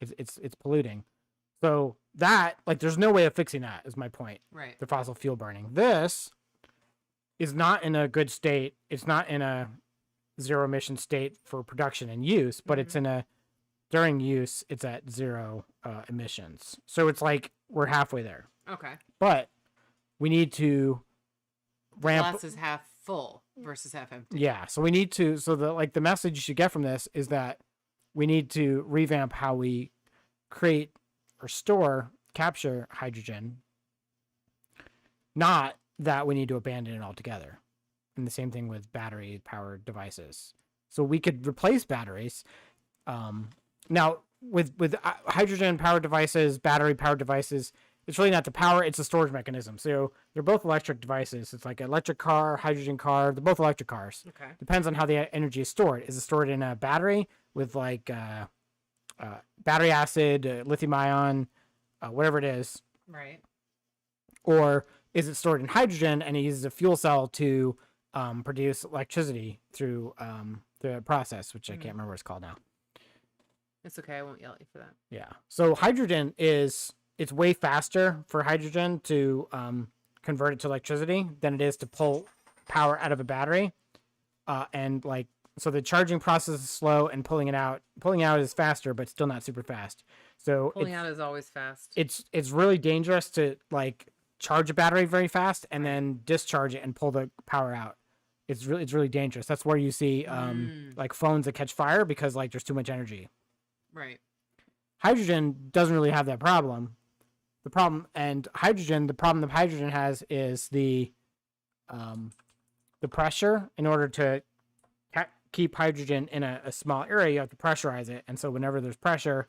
it's polluting. So that, like, there's no way of fixing that, is my point. Right. The fossil fuel burning. This is not in a good state. It's not in a zero emission state for production and use, but it's in a, during use, it's at zero emissions. So it's like we're halfway there. Okay. But we need to ramp. The glass is half full versus half empty. Yeah. So we need to. So the message you should get from this is that we need to revamp how we create or capture hydrogen. Not that we need to abandon it altogether. And the same thing with battery powered devices. So we could replace batteries. Now with hydrogen powered devices, battery powered devices, it's really not the power, it's a storage mechanism. So they're both electric devices. It's like an electric car, hydrogen car. They're both electric cars. Okay. Depends on how the energy is stored. Is it stored in a battery with like battery acid, lithium ion, whatever it is? Right. Or is it stored in hydrogen and it uses a fuel cell to produce electricity through the process, which I can't remember what it's called now. It's okay. I won't yell at you for that. Yeah. So hydrogen it's way faster for hydrogen to convert it to electricity than it is to pull power out of a battery. And like, so the charging process is slow and pulling out is faster, but still not super fast. So pulling out is always fast. It's really dangerous to like charge a battery very fast and then discharge it and pull the power out. It's really dangerous. That's where you see like phones that catch fire because like there's too much energy. Right. Hydrogen doesn't really have that problem. The problem that hydrogen has is the pressure. In order to keep hydrogen in a small area, you have to pressurize it. And so whenever there's pressure,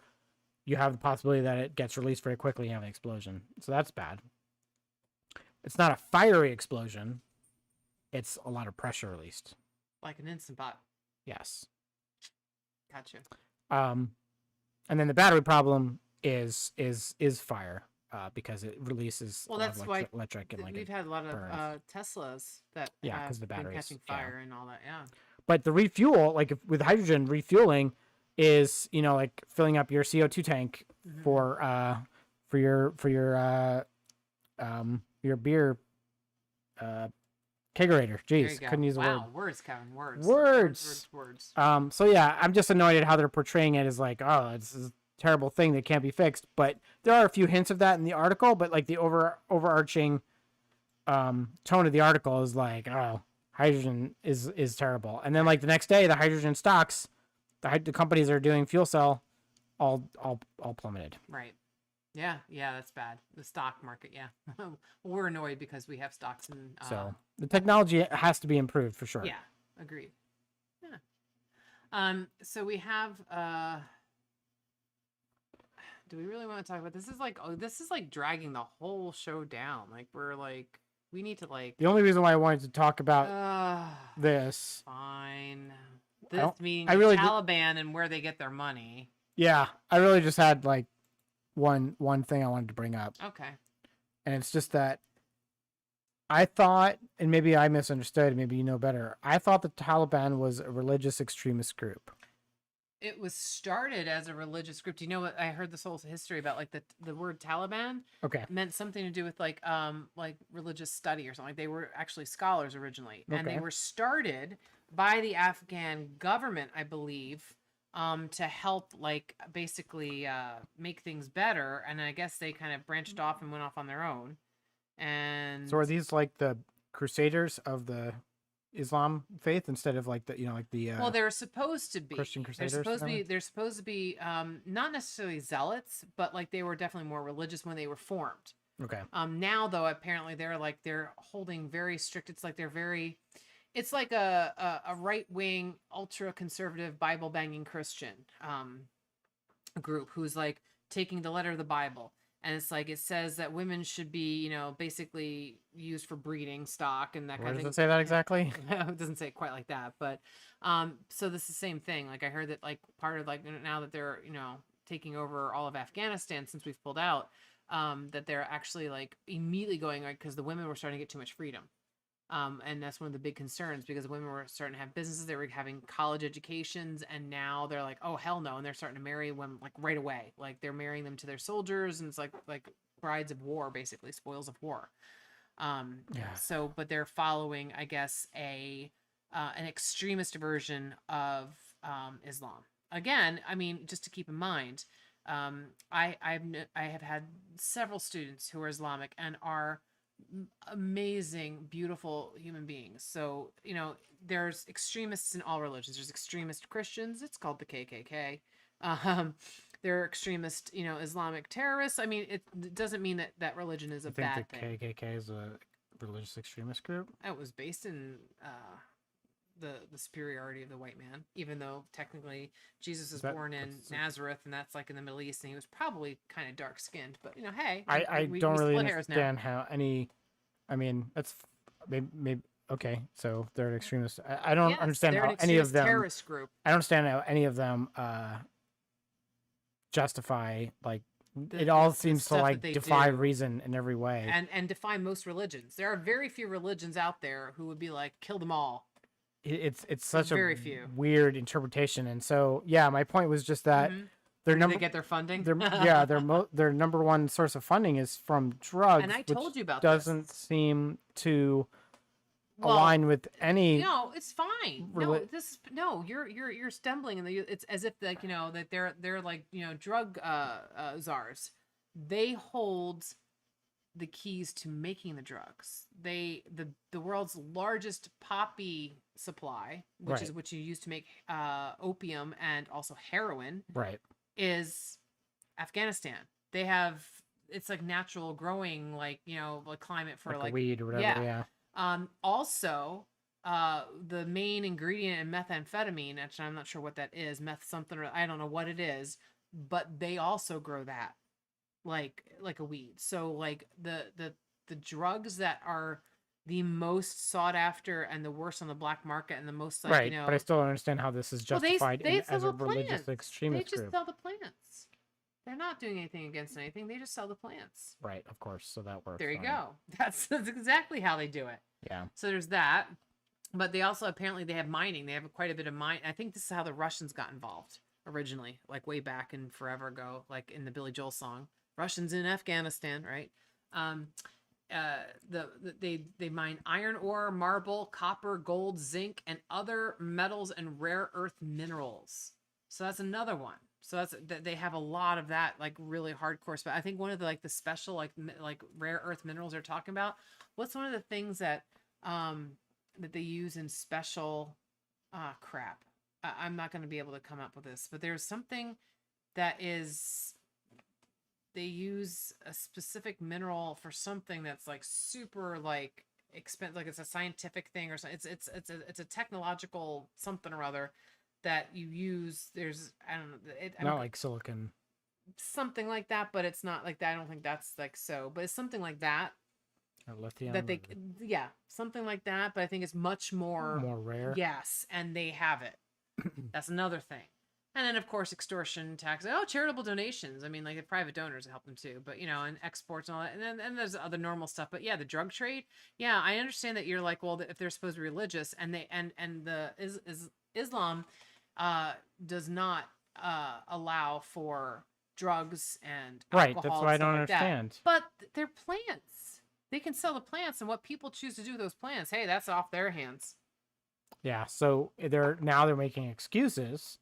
you have the possibility that it gets released very quickly and have an explosion. So that's bad. It's not a fiery explosion, it's a lot of pressure released. Like an instant pot. Yes. Gotcha. And then the battery problem is fire, because it releases Well, a lot of that's why electric and like we've it had a lot of burns. Teslas that Yeah, have because the been batteries. catching Yeah. fire and all that. Yeah. But the refuel, like with hydrogen, refueling is, like filling up your CO2 tank Mhm. for your beer kegerator. There you Jeez, go. couldn't use the word. Wow, words, Kevin. Words. Words. Words. So yeah, I'm just annoyed at how they're portraying it as like, oh, it's a terrible thing that can't be fixed. But there are a few hints of that in the article. But like the overarching tone of the article is like, oh, hydrogen is terrible. And then like the next day, the hydrogen stocks, the companies that are doing fuel cell, all plummeted. Right. Yeah, that's bad. The stock market, yeah. We're annoyed because we have stocks in. So the technology has to be improved for sure. Yeah, agreed. Yeah. So we have. Do we really want to talk about this? This is like dragging the whole show down. Like we need to like. The only reason why I wanted to talk about this. Fine. This meaning I really Taliban and where they get their money. Yeah, I really just had like one thing I wanted to bring up. Okay. And it's just that I thought, and maybe I misunderstood, maybe you know better, I thought the Taliban was a religious extremist group. It was started as a religious group. Do you know what I heard this whole history about? Like the word Taliban meant something to do with like religious study or something. Like they were actually scholars originally. And they were started by the Afghan government, I believe, to help like basically make things better. And I guess they kind of branched off and went off on their own. And so are these like the crusaders of the Islam faith instead of like the well, they're supposed to be Christian crusaders? They're supposed to be not necessarily zealots, but like they were definitely more religious when they were formed. Okay. Now though, apparently they're holding very strict. It's like it's like a right wing, ultra conservative, Bible banging Christian group who's like taking the letter of the Bible. And it's like it says that women should be, basically used for breeding stock and that kind of thing. Where does it say that exactly? It doesn't say it quite like that, but so this is the same thing. Like I heard that like part of like now that they're taking over all of Afghanistan since we've pulled out, that they're actually like immediately going like because the women were starting to get too much freedom. And that's one of the big concerns because women were starting to have businesses, they were having college educations, and now they're like, oh hell no, and they're starting to marry women like right away, like they're marrying them to their soldiers, and it's like brides of war, basically spoils of war. So, but they're following, I guess, an extremist version of Islam. Again, I mean, just to keep in mind, I have had several students who are Islamic and are amazing, beautiful human beings. So, there's extremists in all religions. There's extremist Christians. It's called the KKK. There are extremist, Islamic terrorists. I mean, it doesn't mean that religion is a bad thing. The KKK is a religious extremist group? It was based in the superiority of the white man, even though technically Jesus was born in Nazareth, and that's like in the Middle East, and he was probably kind of dark skinned. But hey, I don't really understand how any. I mean, that's maybe okay. So they're an extremist. I don't understand how any of them. Terrorist group. I don't understand how any of them justify like. It all seems to like defy reason in every way, and defy most religions. There are very few religions out there who would be like kill them all. It's such a weird interpretation, and so yeah, my point was just that they get their funding. Their number one source of funding is from drugs, and I told you about doesn't seem to align with any. No, it's fine. You're stumbling, and it's as if like that they're like drug czars. They hold the keys to making the drugs. The world's largest poppy supply, which is what you use to make opium and also heroin, is Afghanistan. They have it's like natural growing, like like climate for like weed or whatever. Yeah. Also, the main ingredient in methamphetamine, actually, I'm not sure what that is, meth something, or I don't know what it is, but they also grow that like a weed. So like the drugs that are the most sought after and the worst on the black market and the most like, Right, but I still don't understand how this is well, justified they sell as a the religious plants. They extremist just group. sell the plants. They're not doing anything against anything. They just sell the plants. Right, of course. So that works. There you fine. go. That's exactly how they do it. Yeah. So there's that. But they also apparently they have mining. They have quite a bit of mine. I think this is how the Russians got involved originally, like way back and forever ago, like in the Billy Joel song, Russians in Afghanistan, right? Um, they mine iron ore, marble, copper, gold, zinc, and other metals and rare earth minerals. So that's another one. So that's they have a lot of that, like really hardcore stuff. I think one of the like the special like rare earth minerals they're talking about. What's one of the things that that they use in special crap? I'm not going to be able to come up with this, but there's something that is they use a specific mineral for something that's like super like expensive, like it's a scientific thing or something. It's a technological something or other that you use. There's I don't know Not like silicon. something like that, but it's not like that. I don't think that's like so, but it's something like that Or lithium. that they yeah, something like that, but I think it's much more rare. yes, and they have it. That's another thing. And then of course extortion, tax, charitable donations. I mean, like the private donors help them too, but and exports and all that. And then there's other normal stuff. But yeah, the drug trade. Yeah, I understand that you're like, well, if they're supposed to be religious and they and the Islam does not allow for drugs and Right, alcohol that's and why I stuff don't like that. understand. But they're plants. They can sell the plants, and what people choose to do with those plants, hey, that's off their hands. Yeah, so they're making excuses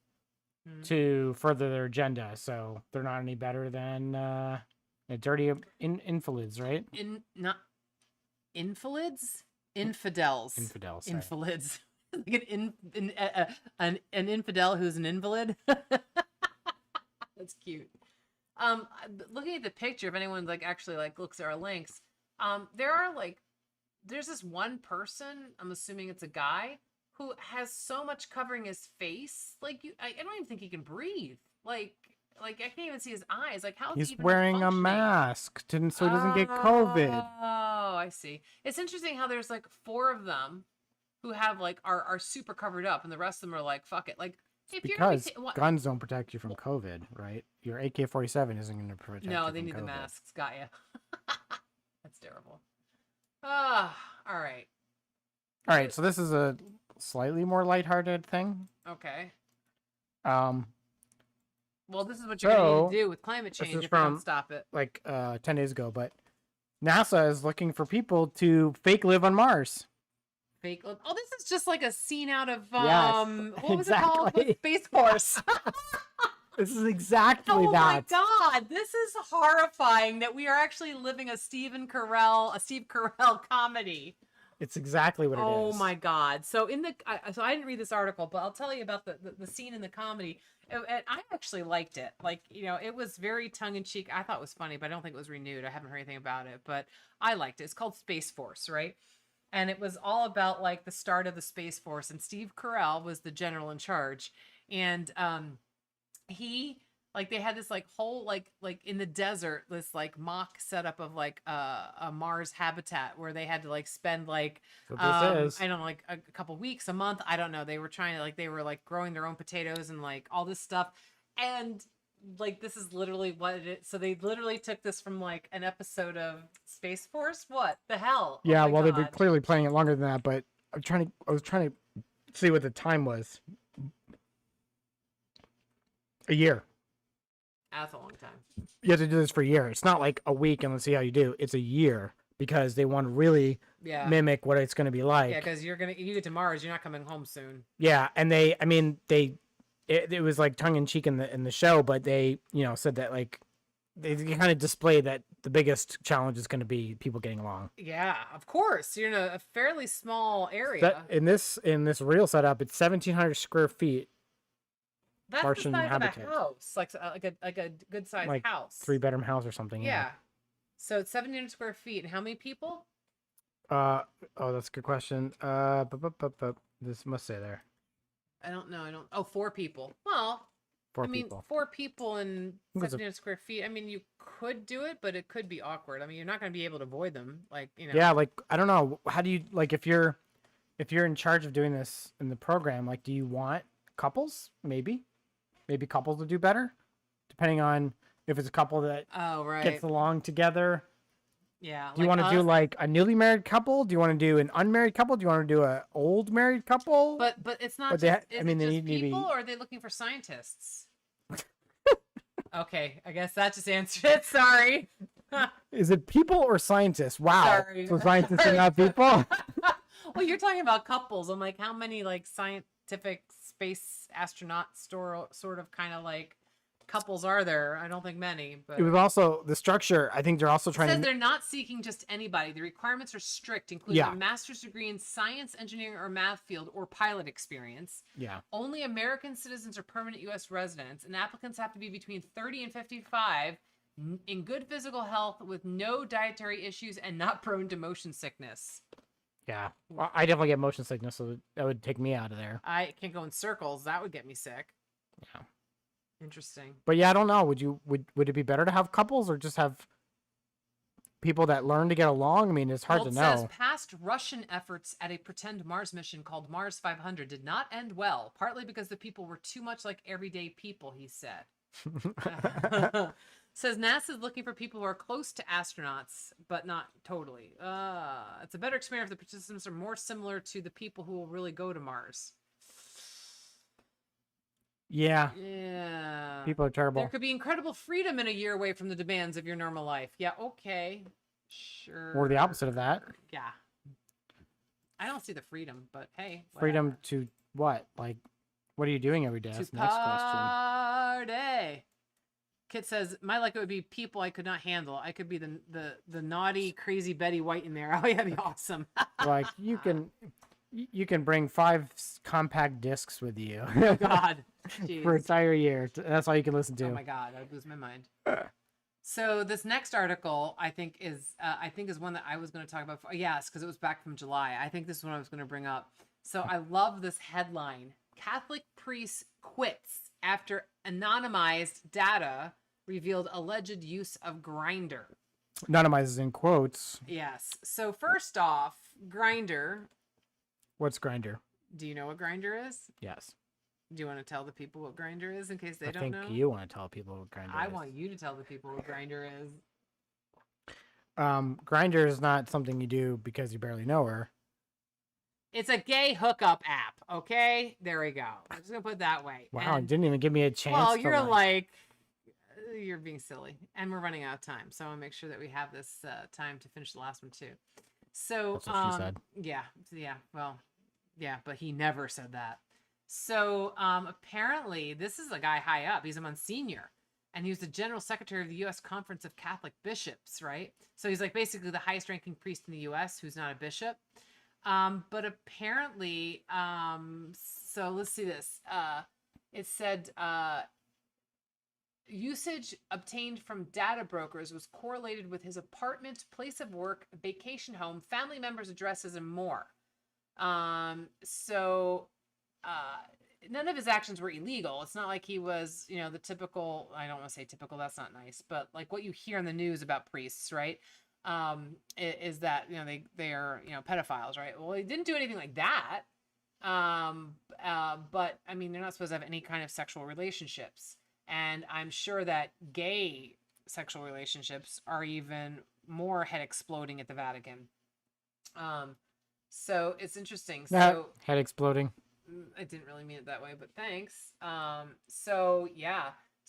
to further their agenda. So they're not any better than dirty invalids, right? Not infalids, infidels, Infidels. Sorry. infalids. Like an infidel who's an invalid. That's cute. Looking at the picture, if anyone like actually like looks at our links, there's this one person, I'm assuming it's a guy, who has so much covering his face. Like I don't even think he can breathe. Like I can't even see his eyes. Like how is he He's even wearing a functioning? mask so he doesn't get COVID. Oh, I see. It's interesting how there's like 4 of them who have like are super covered up, and the rest of them are like fuck it. Like if Because you're guns don't protect you from COVID, right? Your AK-47 isn't going to protect you. no, they need the masks. Got ya. That's terrible. Ah, all right. All right, so this is a slightly more lighthearted thing. Okay. Well, this is what you're gonna need to do with climate this change is if they don't from, stop it. like 10 days ago, but NASA is looking for people to fake live on Mars. Fake. Oh, this is just like a scene out of Yes, what was it called? exactly. Space Force. This is exactly Oh that. my god, this is horrifying that we are actually living a Steve Carell comedy. It's exactly what it is. Oh my god. So so I didn't read this article, but I'll tell you about the scene in the comedy. And I actually liked it. Like, it was very tongue in cheek. I thought it was funny, but I don't think it was renewed. I haven't heard anything about it, but I liked it. It's called Space Force, right? And it was all about like the start of the Space Force, and Steve Carell was the general in charge. And he like they had this like whole like in the desert, this like mock setup of like a Mars habitat where they had to like spend like I don't know, like a couple weeks, a month, I don't know. They were trying to like they were like growing their own potatoes and like all this stuff. And like this is literally what it is. So they literally took this from like an episode of Space Force. What the hell? Yeah, Oh well, they've been God. clearly playing it longer than that, but I was trying to see what the time was. A year. That's a long time. You have to do this for a year. It's not like a week and let's see how you do. It's a year because they want to really mimic what it's going to be like. Yeah, because you get to Mars, you're not coming home soon. Yeah, and it was like tongue in cheek in the show, but they said that like they kind of displayed that the biggest challenge is going to be people getting along. Yeah, of course. You're in a fairly small area. In this real setup, it's 1,700 square feet. That's Martian the size habitat. of a house, like a good sized Like house, 3-bedroom house or something. Yeah. So it's 1,700 square feet, and how many people? Oh, that's a good question. This must say there. I don't know. Oh, 4 people. Well, 4 I mean, people. 4 people in think it's a- 1,700 square feet. I mean, you could do it, but it could be awkward. I mean, you're not going to be able to avoid them. Like, Yeah, like I don't know. How do you like if you're in charge of doing this in the program? Like, do you want couples? Maybe couples would do better, depending on if it's a couple that Oh, right. gets along together. Yeah. Do you want to do like a newly married couple? Do you want to do an unmarried couple? Do you want to do a old married couple? But it's not But just, they is I mean, it they just need to be. people, or are they looking for scientists? Okay, I guess that just answered it. Sorry. Is it people or scientists? Wow. Sorry. So scientists are not people. Well, you're talking about couples. I'm like, how many like scientific space astronaut sort of kind of like couples are there? I don't think many, but It was also the structure. I think they're also it trying says to. they're not seeking just anybody. The requirements are strict, including Yeah. a master's degree in science, engineering, or math field, or pilot experience. Yeah. Only American citizens or permanent U.S. residents, and applicants have to be between 30 and 55, in good physical health, with no dietary issues, and not prone to motion sickness. Yeah. Well, I definitely get motion sickness, so that would take me out of there. I can't go in circles. That would get me sick. Yeah. Interesting. But yeah, I don't know. Would it be better to have couples or just have people that learn to get along? I mean, it's hard Well, to it says know. past Russian efforts at a pretend Mars mission called Mars 500 did not end well, partly because the people were too much like everyday people, he said. Says NASA is looking for people who are close to astronauts, but not totally. It's a better experience if the participants are more similar to the people who will really go to Mars. Yeah. Yeah. People are terrible. There could be incredible freedom in a year away from the demands of your normal life. Yeah, okay. Sure. Or the opposite of that. Yeah. I don't see the freedom, but hey. Freedom whatever. to what? Like, what are you doing every day? To That's the next question. party. Kit says, my life it would be people I could not handle. I could be the naughty, crazy Betty White in there. Oh, yeah, that'd be awesome. Like, you can bring 5 compact discs with you Oh, God. for an Jeez. entire year. That's all you can listen to. Oh, my God. I'd lose my mind. So this next article, I think is one that I was going to talk about. Yes, because it was back from July. I think this is what I was going to bring up. So I love this headline. Catholic priest quits after anonymized data revealed alleged use of Grindr. Anonymizes in quotes. Yes. So first off, Grindr. What's Grinder? Do you know what Grindr is? Yes. Do you want to tell the people what Grindr is in case they I don't think know? you want to tell people what Grinder I is. want you to tell the people what Grindr is. Grinder is not something you do because you barely know her. It's a gay hookup app, okay? There we go. I'm just gonna put it that way. Wow, And, didn't even give me a chance. well, to, you're like, you're being silly, and we're running out of time, so I want to make sure that we have this time to finish the last one too. So, That's what she said. yeah, well, yeah, but he never said that. So, apparently, this is a guy high up. He's a Monsignor, and he was the general secretary of the U.S. Conference of Catholic Bishops, right? So he's like basically the highest ranking priest in the U.S. who's not a bishop. But apparently, so let's see this. It said usage obtained from data brokers was correlated with his apartment, place of work, vacation home, family members' addresses, and more. None of his actions were illegal. It's not like he was, the typical, I don't want to say typical, that's not nice, but like what you hear in the news about priests, right? Is that, they are, pedophiles, right? Well, he didn't do anything like that. But I mean, they're not supposed to have any kind of sexual relationships. And I'm sure that gay sexual relationships are even more head exploding at the Vatican. So it's interesting. So head exploding. I didn't really mean it that way, but thanks. So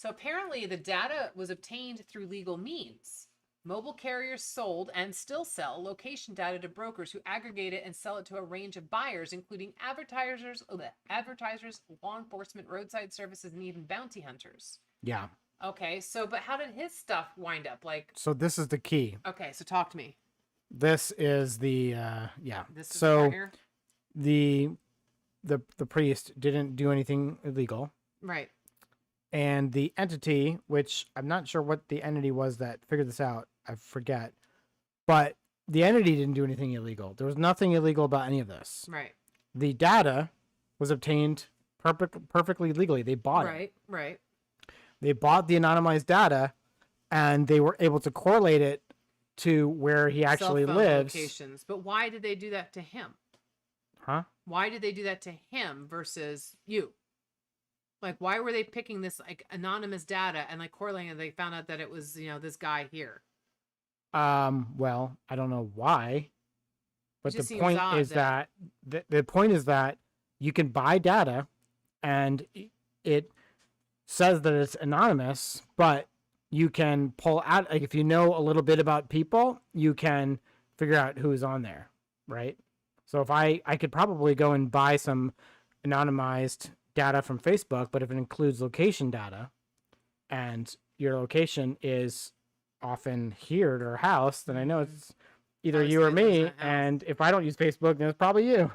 apparently the data was obtained through legal means. Mobile carriers sold and still sell location data to brokers who aggregate it and sell it to a range of buyers, including advertisers, law enforcement, roadside services, and even bounty hunters. Yeah. Okay, but how did his stuff wind up? So this is the key. Okay, so talk to me. This is the This is so right here? the priest didn't do anything illegal. Right. And the entity, which I'm not sure what the entity was that figured this out, I forget, but the entity didn't do anything illegal. There was nothing illegal about any of this. Right. The data was obtained perfectly legally. They bought it. Right. They bought the anonymized data, and they were able to correlate it to where he Cell actually phone lives. locations. But why did they do that to him? Huh? Why did they do that to him versus you? Like, why were they picking this like anonymous data and like correlating it? They found out that it was, this guy here. Well, I don't know why, but the just seems point odd is that- the point is that you can buy data, and it says that it's anonymous, but you can pull out, like, if you know a little bit about people, you can figure out who's on there, right? So if I could probably go and buy some anonymized data from Facebook, but if it includes location data and your location is often here at our house, then I know it's either you or Obviously, it lives in me. that house. And if I don't use Facebook, then it's probably you.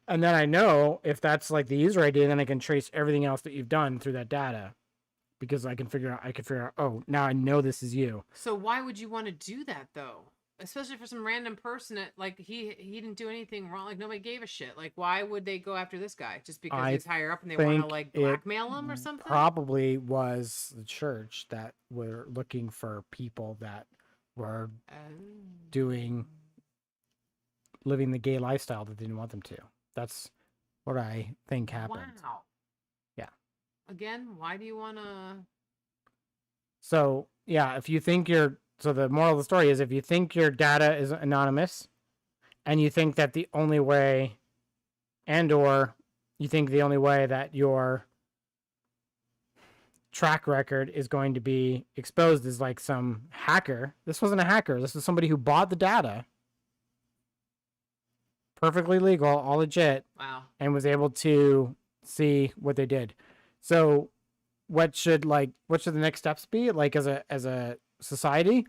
And then I know if that's like the user ID, then I can trace everything else that you've done through that data, because I can figure out, oh, now I know this is you. So why would you want to do that though? Especially for some random person that like he didn't do anything wrong. Like nobody gave a shit. Like why would they go after this guy just because I he's higher up and they want to think like it blackmail him or something? Probably was the church that were looking for people that were Oh. living the gay lifestyle that they didn't want them to. That's what I think happened. Wow. Yeah. Again, why do you want to? So yeah, so the moral of the story is, if you think your data is anonymous, and you think that the only way, or you think the only way that your track record is going to be exposed is like some hacker. This wasn't a hacker. This was somebody who bought the data, perfectly legal, all legit. Wow. And was able to see what they did. So what should the next steps be? Like, as a society,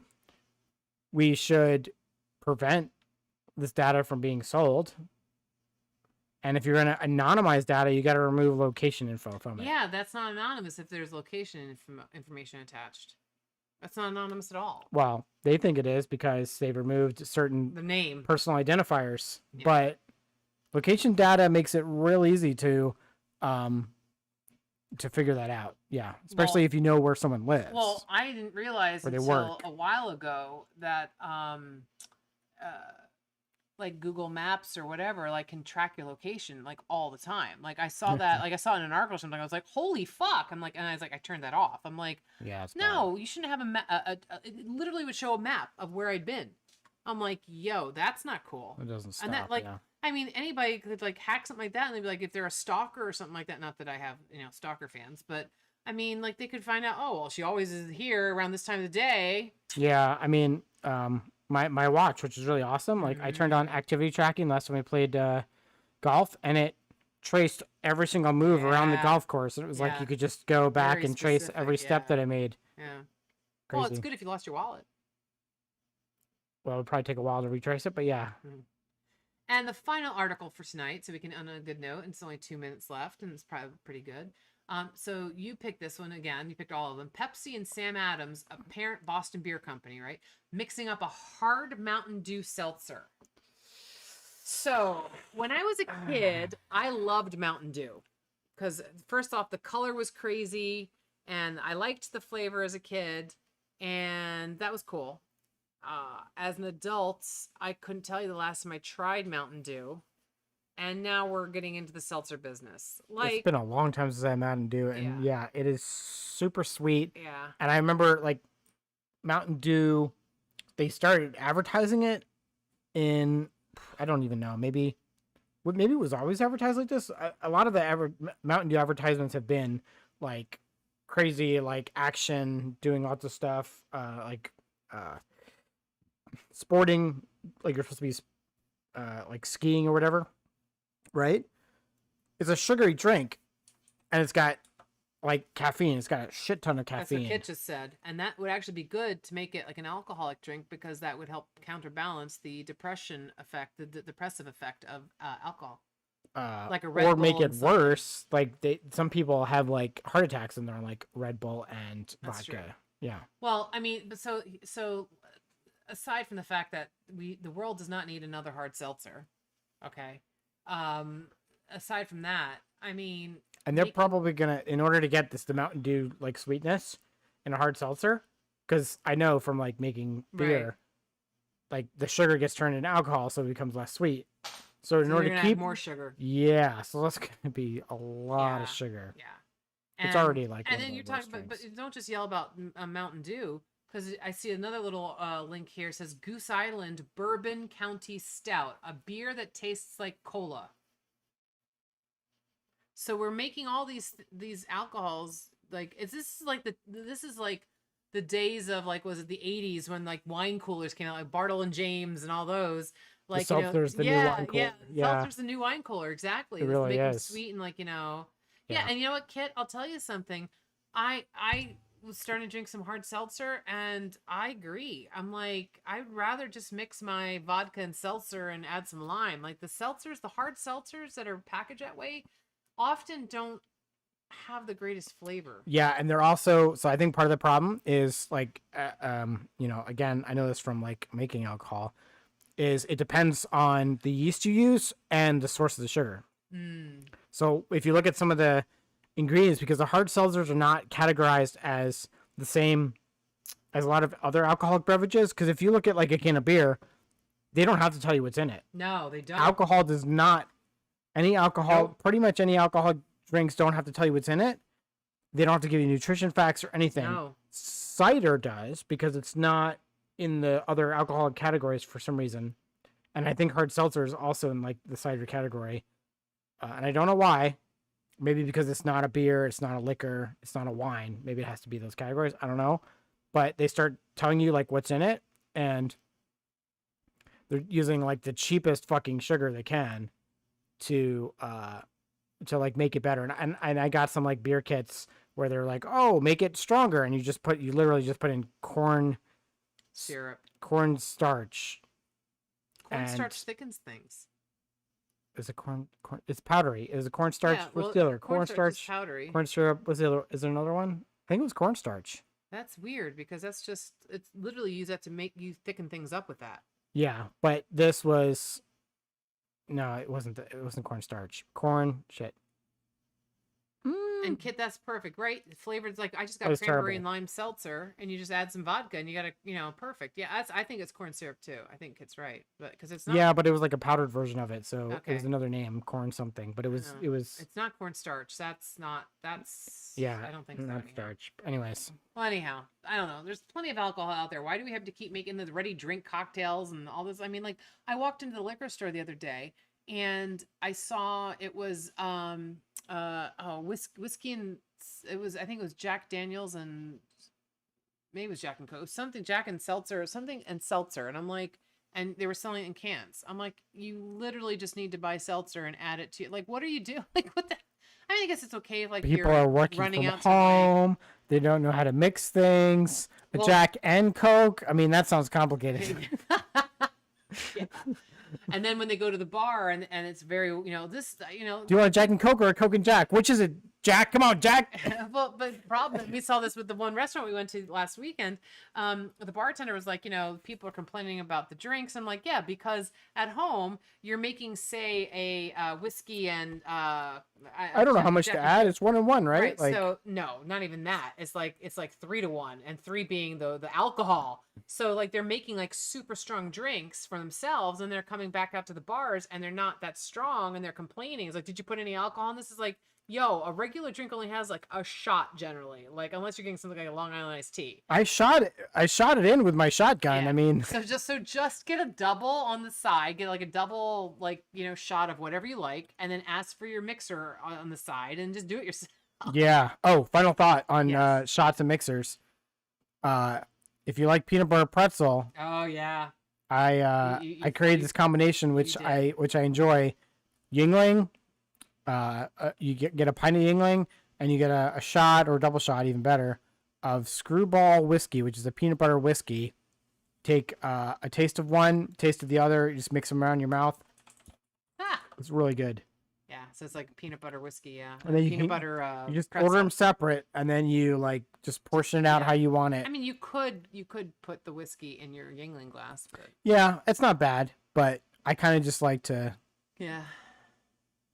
we should prevent this data from being sold. And if you're going to anonymize data, you got to remove location info from it. Yeah, that's not anonymous if there's location information attached. That's not anonymous at all. Well, they think it is because they've removed The certain name. personal identifiers. Yeah. But location data makes it real easy to figure that out. Yeah, especially if you know where someone lives. Well, I didn't realize Where they until work. a while ago that like Google Maps or whatever like can track your location like all the time. Like I saw that, like I saw it in an article or something. I was like, holy fuck! I'm like, and I was like, I turned that off. I'm like, yeah, it's no, you shouldn't have a map. It literally would show a map of where I'd been. I'm like, yo, that's not cool. It doesn't stop. And that, like, yeah. I mean, anybody could like hack something like that, and they'd be like, if they're a stalker or something like that. Not that I have, stalker fans, but I mean, like, they could find out, oh, well, she always is here around this time of the day. Yeah, I mean, my watch, which is really awesome. Like, I turned on activity tracking last time we played golf, and it traced every single move around the Yeah. golf course. And it was like Yeah. you could just go back Very and trace specific, every step yeah. that I made. Yeah. Crazy. Well, it's good if you lost your wallet. Well, it would probably take a while to retrace it, but yeah. And the final article for tonight, so we can end on a good note, and it's only 2 minutes left, and it's probably pretty good. So you picked this one again. You picked all of them. Pepsi and Sam Adams, a parent Boston beer company, right? Mixing up a hard Mountain Dew seltzer. So when I was a kid, I loved Mountain Dew because first off, the color was crazy, and I liked the flavor as a kid, and that was cool. As an adult, I couldn't tell you the last time I tried Mountain Dew. And now we're getting into the seltzer business. Like, It's been a long time since I had Mountain Dew, and yeah, it is super sweet. yeah. And I remember, like, Mountain Dew, they started advertising it in, I don't even know, maybe it was always advertised like this. A lot of the Mountain Dew advertisements have been like crazy, like action, doing lots of stuff, like sporting, like you're supposed to be like skiing or whatever, right? It's a sugary drink, and it's got like caffeine. It's got a shit ton of caffeine. That's what Kit just said. And that would actually be good to make it like an alcoholic drink because that would help counterbalance the depression effect, the depressive effect of alcohol. Like a Red or Bull make it and something. worse. Like some people have like heart attacks and they're on like Red Bull and That's vodka. true. Yeah. Well, I mean, but so aside from the fact that the world does not need another hard seltzer, okay? Aside from that, I mean, And they're making- probably gonna, in order to get the Mountain Dew like sweetness in a hard seltzer, because I know from like making beer, like the sugar gets turned into alcohol, so it becomes less sweet. So in so order they're to gonna keep add more sugar. yeah, so that's gonna be a lot Yeah. of sugar. Yeah. It's already like and one then of you're the worst talking, but drinks. don't just yell about Mountain Dew, because I see another little link here. It says Goose Island Bourbon County Stout, a beer that tastes like cola. So we're making all these alcohols like this is like the days of like was it the 80s when like wine coolers came out like Bartle and James and all those The like seltzer's the new wine cooler. Yeah, seltzer's the new wine cooler exactly. it Let's really make them is. sweet and like yeah, Yeah. and you know what, Kit, I'll tell you something. I was starting to drink some hard seltzer and I agree. I'm like I'd rather just mix my vodka and seltzer and add some lime. Like the hard seltzers that are packaged that way often don't have the greatest flavor. Yeah, and they're also, so I think part of the problem is like you know, again, I know this from like making alcohol, is it depends on the yeast you use and the source of the sugar. So if you look at some of the ingredients, because the hard seltzers are not categorized as the same as a lot of other alcoholic beverages, because if you look at like a can of beer, they don't have to tell you what's in it. No, they don't. Alcohol does not. Any alcohol, Nope. pretty much any alcoholic drinks don't have to tell you what's in it. They don't have to give you nutrition facts or anything. No. Cider does, because it's not in the other alcoholic categories for some reason. And I think hard seltzer is also in like the cider category. And I don't know why. Maybe because it's not a beer, it's not a liquor, it's not a wine. Maybe it has to be those categories. I don't know. But they start telling you like what's in it, and they're using like the cheapest fucking sugar they can to like make it better. And I got some like beer kits where they're like, oh, make it stronger, and you literally just put in Syrup. corn starch. Cornstarch thickens things. Is it corn? It's powdery. Is it cornstarch? Yeah, What's the other? cornstarch is powdery. Corn syrup. What's the other? Is there another one? I think it was cornstarch. That's weird because it's literally use that to make you thicken things up with that. Yeah, but this was no, it wasn't. It wasn't cornstarch. Corn shit. And Kit, that's perfect, right? The flavors like I just That got was cranberry terrible. and lime seltzer, and you just add some vodka, and you got perfect. Yeah, I think it's corn syrup too. I think Kit's right, but because it's not. Yeah, but it was like a powdered version of it, so it was Okay. another name, corn something. But it was It's not cornstarch. That's yeah. I don't think so. Not anyhow. starch. Anyways, Well, anyhow, I don't know. There's plenty of alcohol out there. Why do we have to keep making the ready drink cocktails and all this? I mean, like I walked into the liquor store the other day and I saw it was whiskey and I think it was Jack Daniels and maybe it was Jack and Coke, something Jack and seltzer or something and seltzer. And I'm like, and they were selling it in cans. I'm like, you literally just need to buy seltzer and add it to like, what are you doing? Like, what the? I mean, I guess it's okay if like people you're are working running from out to buy. home. They don't know how to mix things. A Well- Jack and Coke. I mean, that sounds complicated. Yeah. And then when they go to the bar and it's very Do you want a Jack and Coke or a Coke and Jack? Which is it? Jack, come on, Jack. well, but the problem we saw this with the one restaurant we went to last weekend. The bartender was like, people are complaining about the drinks. I'm like, yeah, because at home you're making, say, a whiskey and I don't know how much to add. It's 1 and 1, right? Right. So no, not even that. It's like 3-1, and 3 being the alcohol. So like they're making like super strong drinks for themselves, and they're coming back out to the bars, and they're not that strong, and they're complaining. It's like, did you put any alcohol in this? Is like, yo, a regular drink only has like a shot generally, like unless you're getting something like a Long Island iced tea. I shot it in with my shotgun. Yeah. I mean, So just get a double on the side, get like a double shot of whatever you like, and then ask for your mixer on the side, and just do it yourself. yeah. Oh, final thought on Yes. shots and mixers. If you like peanut butter pretzel, Oh yeah. I created this combination which did. I enjoy. Yingling, you get a pint of Yingling, and you get a shot or a double shot, even better, of Screwball whiskey, which is a peanut butter whiskey. Take a taste of one, taste of the other, you just mix them around in your mouth. Ah. It's really good. Yeah, so it's like peanut butter whiskey, yeah. And then you peanut can- butter. You just pretzel. order them separate, and then you like just portion it out Yeah. how you want it. I mean, you could put the whiskey in your Yingling glass, but Yeah, it's not bad, but I kind of just like to yeah,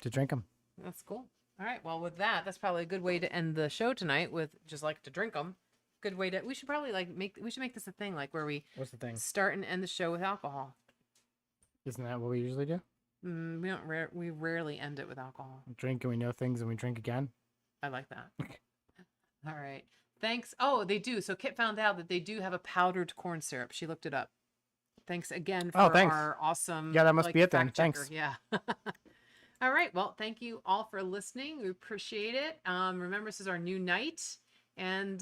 drink them. that's cool. All right. Well, with that, that's probably a good way to end the show tonight with just like to drink them. Good way to. We should probably we should make this a thing like where we What's the thing? start and end the show with alcohol. Isn't that what we usually do? We don't. We rarely end it with alcohol. We drink and we know things and we drink again. I like that. All right. Thanks. Oh, they do. So Kit found out that they do have a powdered corn syrup. She looked it up. Thanks again for thanks. our awesome. Yeah, that must be it then. fact checker. Thanks. Yeah. All right. Well, thank you all for listening. We appreciate it. Remember, this is our new night, and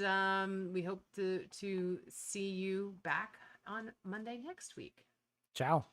we hope to see you back on Monday next week. Ciao.